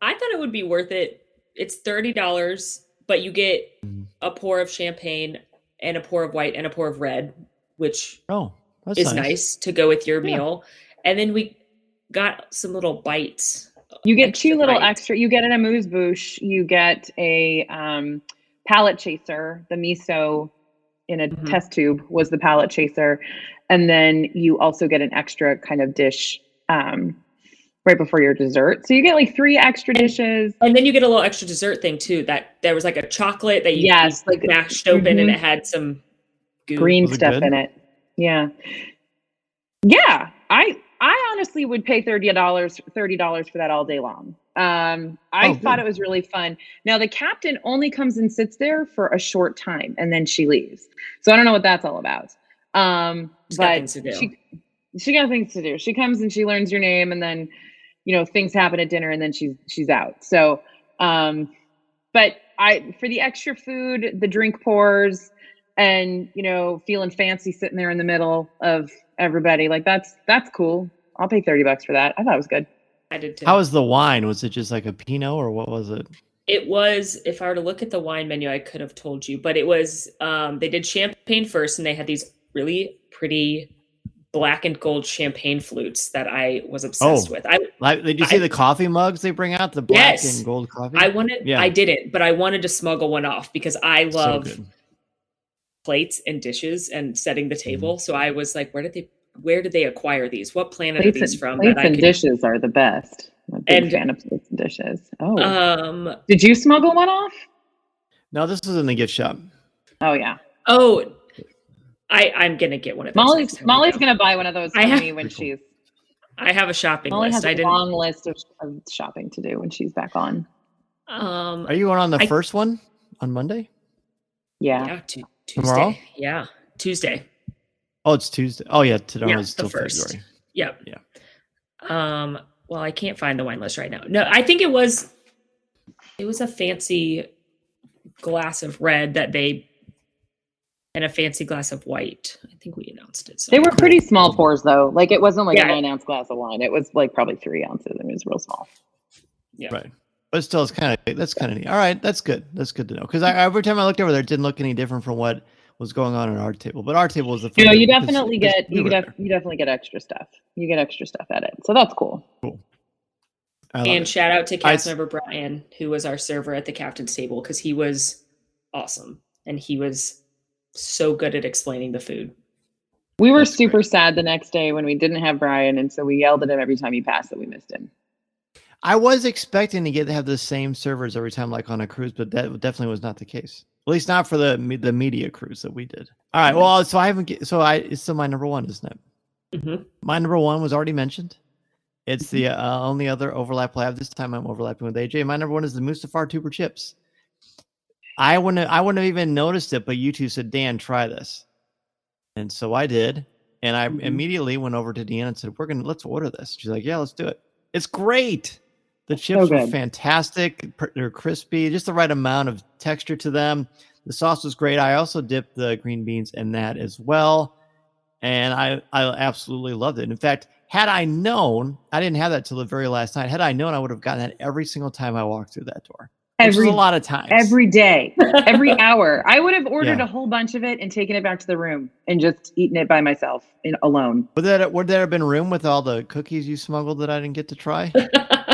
I thought it would be worth it. It's $30, but you get a pour of champagne and a pour of white and a pour of red, which is nice to go with your meal. And then we got some little bites. You get two little extra. You get an amuse-bouche. You get a palate chaser. The miso in a test tube was the palate chaser. And then you also get an extra kind of dish right before your dessert. So you get like 3 extra dishes. And then you get a little extra dessert thing too. That there was like a chocolate that you mashed open and it had some green stuff in it. Yeah. Yeah. I honestly would pay $30 for that all day long. I thought it was really fun. Now the captain only comes and sits there for a short time and then she leaves. So I don't know what that's all about. She got things to do. She comes and she learns your name, and then, things happen at dinner, and then she's out. So, but for the extra food, the drink pours, and, feeling fancy sitting there in the middle of everybody, like that's cool. I'll pay $30 for that. I thought it was good. I did too. How was the wine? Was it just like a Pinot or what was it? It was, if I were to look at the wine menu, I could have told you, but it was, they did champagne first, and they had these really pretty black and gold champagne flutes that I was obsessed with. Did you see the coffee mugs they bring out? The black and gold coffee? I didn't, but I wanted to smuggle one off because I love plates and dishes and setting the table. So I was like, where did they acquire these? What planet are these from? Plates and dishes are the best. I'm a big fan of plates and dishes. Oh. Did you smuggle one off? No, this was in the gift shop. Oh, yeah. Oh, I'm going to get one of those. Molly's going to buy one of those for me when she's... I have a shopping Molly list. has a long list of shopping to do when she's back on. Are you going on the first one on Monday? Yeah. Tuesday. Tomorrow? Yeah, Tuesday. Oh, it's Tuesday. Oh, yeah. Today is still first. February. Yep. Yeah. Well, I can't find the wine list right now. No, I think it was a fancy glass of red and a fancy glass of white. I think we announced it. They were pretty small pours though. Like it wasn't like a 9-ounce glass of wine. It was like probably 3 ounces. I mean, it was real small. Yeah. Right. But still, that's kind of neat. All right. That's good. That's good to know. Because every time I looked over there, it didn't look any different from what was going on at our table. But our table was the fun. You definitely get extra stuff. You get extra stuff at it. So that's cool. Cool. And shout out to cast member Brian, who was our server at the captain's table, because he was awesome. And he was so good at explaining the food. We were super sad the next day when we didn't have Brian. And so we yelled at him every time he passed that we missed him. I was expecting to have the same servers every time, like on a cruise, but that definitely was not the case. At least not for the media cruise that we did. All right. Well, it's still my number one, isn't it? Mm-hmm. My number one was already mentioned. It's the only other overlap I have. This time I'm overlapping with AJ. My number one is the Mustafar tuber chips. I wouldn't have even noticed it, but you two said, Dan, try this. And so I did. And I immediately went over to Deanna and said, let's order this. She's like, yeah, let's do it. It's great. The chips were good. fantastic. They're crispy, just the right amount of texture to them. The sauce was great. I also dipped the green beans in that as well. And I absolutely loved it. In fact, had I known, I didn't have that till the very last night. Had I known, I would have gotten that every single time I walked through that door. Which is a lot of times. Every day, every hour. I would have ordered a whole bunch of it and taken it back to the room and just eaten it by myself alone. Would there have been room with all the cookies you smuggled that I didn't get to try?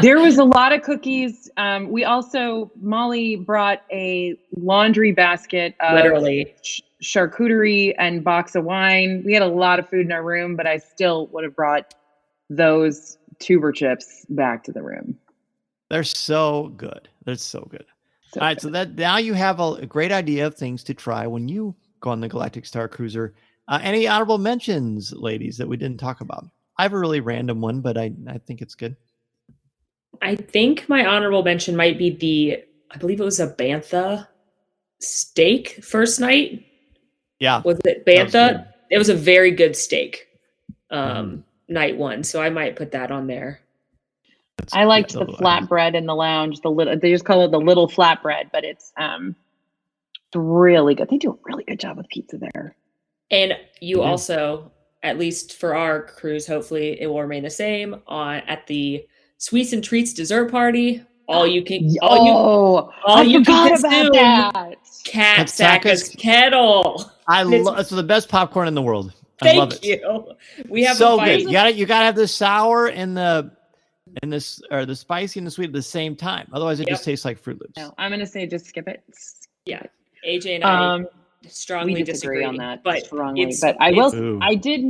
There was a lot of cookies. Molly brought a laundry basket of Literally charcuterie and box of wine. We had a lot of food in our room, but I still would have brought those tuber chips back to the room. They're so good. They're so good. So all right, good. so that now you have a great idea of things to try when you go on the Galactic Starcruiser. Any honorable mentions, ladies, that we didn't talk about? I have a really random one, but I think it's good. I think my honorable mention might be I believe it was a Bantha steak first night. Yeah. Was it Bantha? It was a very good steak. Night one. So I might put that on there. I liked the flatbread in the lounge. They just call it the little flatbread, but it's really good. They do a really good job with pizza there. And you also, at least for our cruise, hopefully it will remain the same at the Sweets and Treats dessert party. I forgot about that. Katsaka's kettle. It's the best popcorn in the world. I love it. Thank you. We have so good. You gotta have the sour and the spicy and the sweet at the same time. Otherwise, it just tastes like Fruit Loops. No, I'm gonna say just skip it. Yeah, AJ and I strongly disagree on that. But strongly, but I did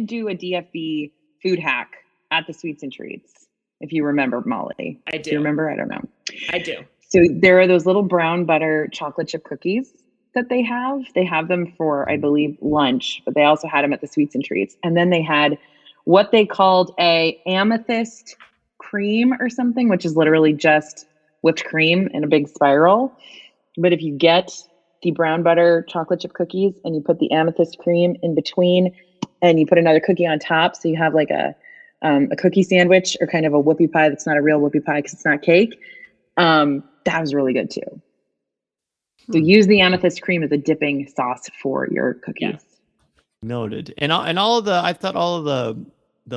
do a DFB food hack at the Sweets and Treats. If you remember, Molly. I do. Do you remember? I don't know. I do. So there are those little brown butter chocolate chip cookies that they have. They have them for, I believe, lunch, but they also had them at the Sweets and Treats. And then they had what they called a amethyst cream or something, which is literally just whipped cream in a big spiral. But if you get the brown butter chocolate chip cookies and you put the amethyst cream in between and you put another cookie on top, so you have like a cookie sandwich or kind of a whoopie pie that's not a real whoopie pie because it's not cake. That was really good too. So use the amethyst cream as a dipping sauce for your cookies. Yeah. Noted. And all of the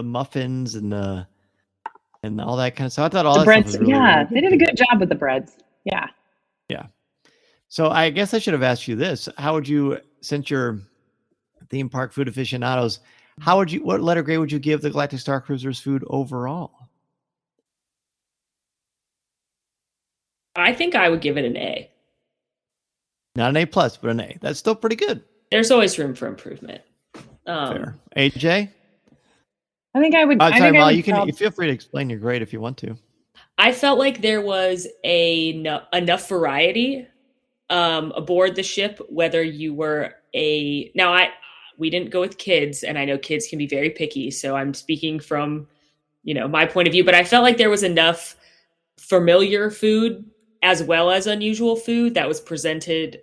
muffins and all that kind of stuff. I thought all the breads. Stuff was really they did a good job with the breads. Yeah. Yeah. So I guess I should have asked you this: how would you, since you're theme park food aficionados, what letter grade would you give the Galactic Starcruiser's food overall? I think I would give it an A. Not an A+, but an A. That's still pretty good. There's always room for improvement. Fair. AJ? I think I would. Molly, you feel free to explain your grade if you want to. I felt like there was enough variety aboard the ship, whether you were we didn't go with kids, and I know kids can be very picky, so I'm speaking from, my point of view, but I felt like there was enough familiar food as well as unusual food that was presented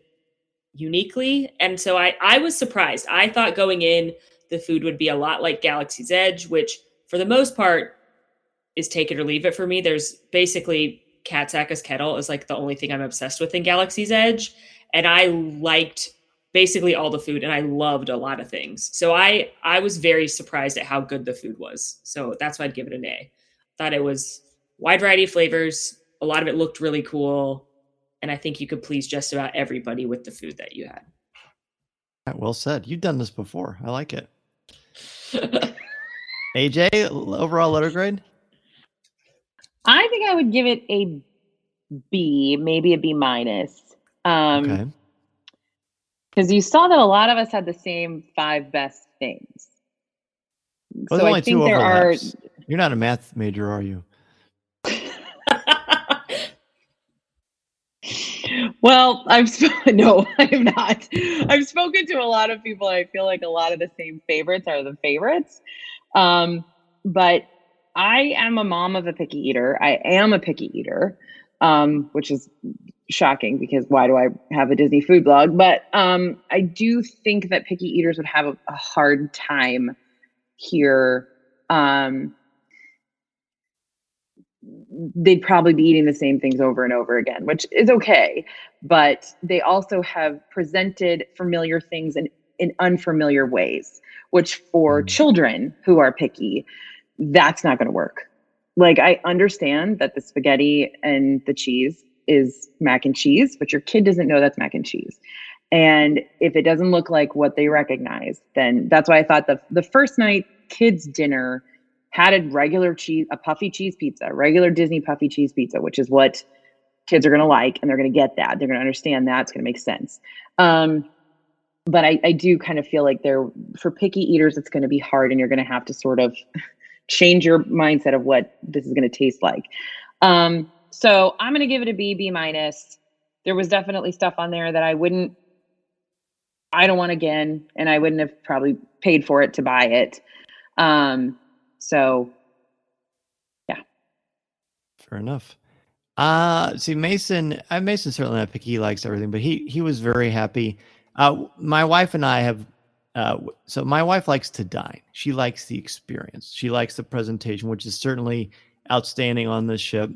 uniquely. And so I was surprised. I thought going in, the food would be a lot like Galaxy's Edge, which for the most part is take it or leave it for me. There's basically Katsaka's kettle is like the only thing I'm obsessed with in Galaxy's Edge. And I liked basically all the food and I loved a lot of things. So I was very surprised at how good the food was. So that's why I'd give it an A. Thought it was wide variety of flavors. A lot of it looked really cool. And I think you could please just about everybody with the food that you had. Well said. You've done this before. I like it. AJ, overall letter grade? I think I would give it a B, maybe a B-. Okay. Because you saw that a lot of us had the same 5 best things. Well, so only I think 2 there overlaps. You're not a math major, are you? Well, no, I'm not. I've spoken to a lot of people. I feel like a lot of the same favorites are the favorites. But I am a mom of a picky eater. I am a picky eater, which is shocking because why do I have a Disney food blog? But I do think that picky eaters would have a hard time here. they'd probably be eating the same things over and over again, which is okay. But they also have presented familiar things in unfamiliar ways, which for children who are picky, that's not going to work. Like, I understand that the spaghetti and the cheese is mac and cheese, but your kid doesn't know that's mac and cheese. And if it doesn't look like what they recognize, then that's why I thought the first night kids dinner had a regular cheese, a puffy cheese pizza, a regular Disney puffy cheese pizza, which is what kids are going to like. And they're going to get that. They're going to understand that. It's going to make sense. But I do kind of feel like for picky eaters, it's going to be hard, and you're going to have to sort of change your mindset of what this is going to taste like. So I'm going to give it a B minus. There was definitely stuff on there that I don't want again, and I wouldn't have probably paid for it to buy it. So yeah. Fair enough. See, Mason certainly not picky. He likes everything, but he was very happy. My wife and I have, so my wife likes to dine. She likes the experience. She likes the presentation, which is certainly outstanding on this ship.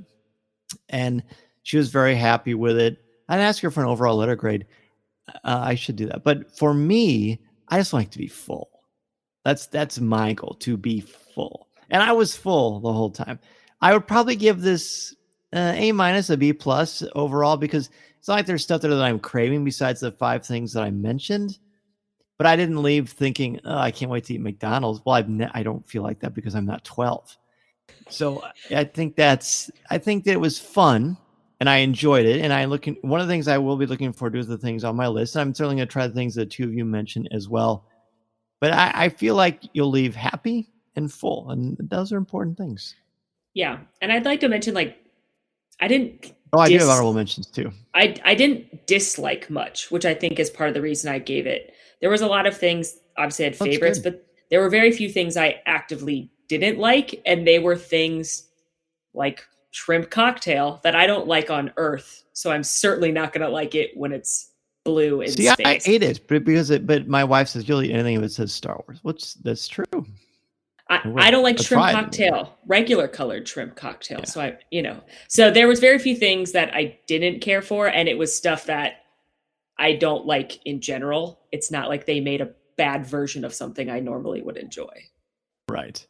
And she was very happy with it. I'd ask her for an overall letter grade. I should do that. But for me, I just like to be full. That's my goal, to be full. And I was full the whole time. I would probably give this A minus, a B plus overall, because it's not like there's stuff there that I'm craving besides the 5 things that I mentioned. But I didn't leave thinking, oh, I can't wait to eat McDonald's. Well, I don't feel like that because I'm not 12. So I think that it was fun and I enjoyed it. And one of the things I will be looking forward to is the things on my list. And I'm certainly going to try the things that 2 of you mentioned as well. But I feel like you'll leave happy and full, and those are important things. Yeah. And I'd like to mention, like, I didn't. Oh, I do have honorable mentions too. I didn't dislike much, which I think is part of the reason I gave it. There was a lot of things, obviously I had favorites, but there were very few things I actively didn't like. And they were things like shrimp cocktail that I don't like on Earth. So I'm certainly not going to like it when it's blue in space. I ate it, but my wife says you'll eat anything if it says Star Wars. That's true. I don't like shrimp cocktail, regular colored shrimp cocktail. Yeah. So there was very few things that I didn't care for. And it was stuff that I don't like in general. It's not like they made a bad version of something I normally would enjoy. Right.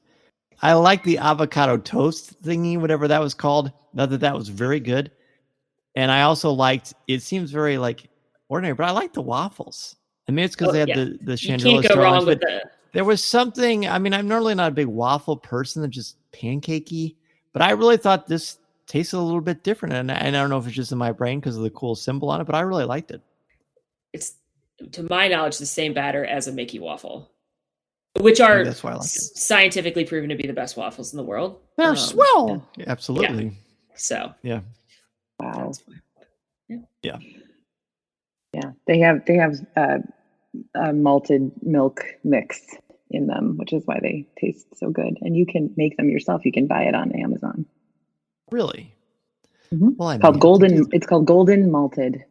I like the avocado toast thingy, whatever that was called. That was very good. And I also liked, it seems very like ordinary, but I like the waffles. I mean, it's because they had the chandelier. You can't go wrong with there was something, I mean, I'm normally not a big waffle person. They're just pancakey, but I really thought this tasted a little bit different. And I don't know if it's just in my brain because of the cool symbol on it, but I really liked it. It's, to my knowledge, the same batter as a Mickey waffle, which are that's why I like it. Scientifically proven to be the best waffles in the world. They're swell. Yeah, absolutely. Yeah. So. Yeah. Wow. Yeah. Yeah. They have a malted milk mix in them, which is why they taste so good. And you can make them yourself. You can buy it on Amazon. Really? Mm-hmm. Well, it's called Golden Malted.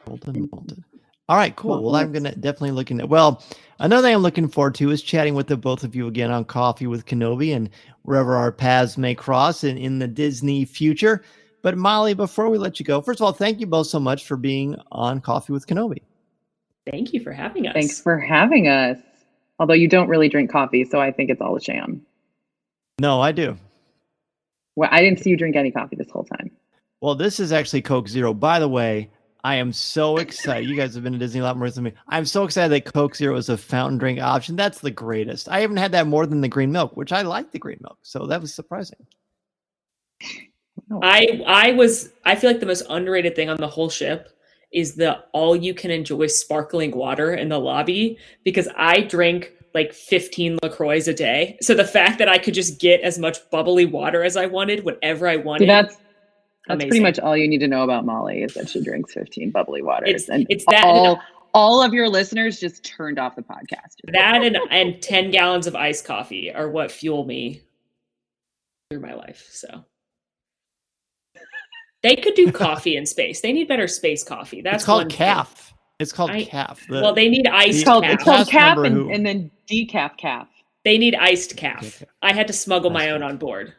Golden Malted. All right, cool. Well, I'm going to definitely look into it. Well, another thing I'm looking forward to is chatting with the both of you again on Coffee with Kenobi and wherever our paths may cross in the Disney future. But Molly, before we let you go, first of all, thank you both so much for being on Coffee with Kenobi. Thank you for having us. Thanks for having us. Although you don't really drink coffee, so I think it's all a sham. No, I do. Well, I didn't see you drink any coffee this whole time. Well, this is actually Coke Zero. By the way, I am so excited. You guys have been to Disney a lot more than me. I'm so excited that Coke Zero is a fountain drink option. That's the greatest. I haven't had that more than the green milk, which I like the green milk. So that was surprising. I feel like the most underrated thing on the whole ship is the all you can enjoy sparkling water in the lobby, because I drink like 15 LaCroix a day. So the fact that I could just get as much bubbly water as I wanted, whenever I wanted. That's pretty much all you need to know about Molly, is that she drinks 15 bubbly waters. It's that all of your listeners just turned off the podcast. That and 10 gallons of iced coffee are what fuel me through my life. So they could do coffee in space. They need better space coffee. That's called CAF. It's called CAF. Well, they need iced CAF. CAF. It's called CAF and then decaf CAF. They need iced CAF. I had to smuggle my own on board.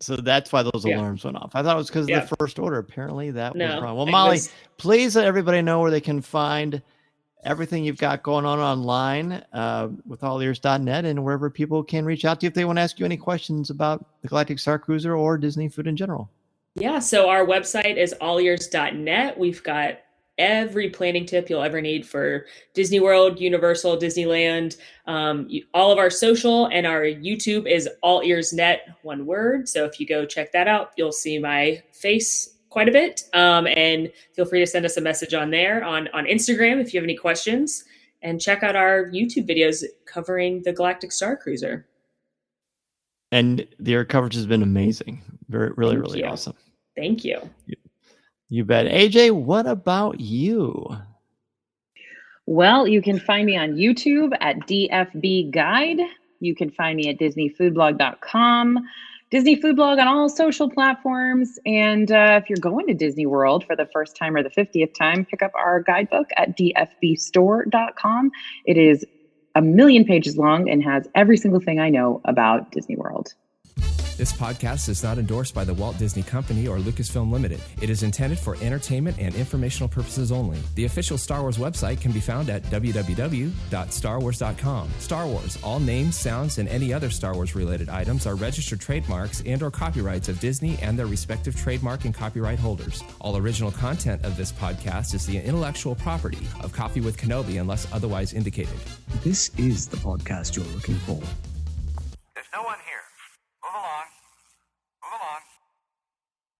So that's why those Yeah. alarms went off. I thought it was because Yeah. of the first order. Apparently that No, was wrong. Well, it Molly, was- please let everybody know where they can find everything you've got going on online with allears.net and wherever people can reach out to you if they want to ask you any questions about the Galactic Starcruiser or Disney food in general. Yeah, so our website is allears.net. We've got every planning tip you'll ever need for Disney World, Universal, Disneyland. All of our social and our YouTube is allearsnet, one word. So if you go check that out, you'll see my face quite a bit. And feel free to send us a message on there, on Instagram if you have any questions. And check out our YouTube videos covering the Galactic Starcruiser. And their coverage has been amazing. Really Thank you. awesome. Thank you. You bet. AJ, what about you? Well, you can find me on YouTube at DFB Guide. You can find me at DisneyFoodBlog.com, Disney Food Blog on all social platforms. And if you're going to Disney World for the first time or the 50th time, pick up our guidebook at DFBstore.com. It is 1,000,000 pages long and has every single thing I know about Disney World. This podcast is not endorsed by the Walt Disney Company or Lucasfilm Limited. It is intended for entertainment and informational purposes only. The official Star Wars website can be found at www.starwars.com. Star Wars, all names, sounds, and any other Star Wars related items are registered trademarks and/or copyrights of Disney and their respective trademark and copyright holders. All original content of this podcast is the intellectual property of Coffee with Kenobi unless otherwise indicated. This is the podcast you're looking for.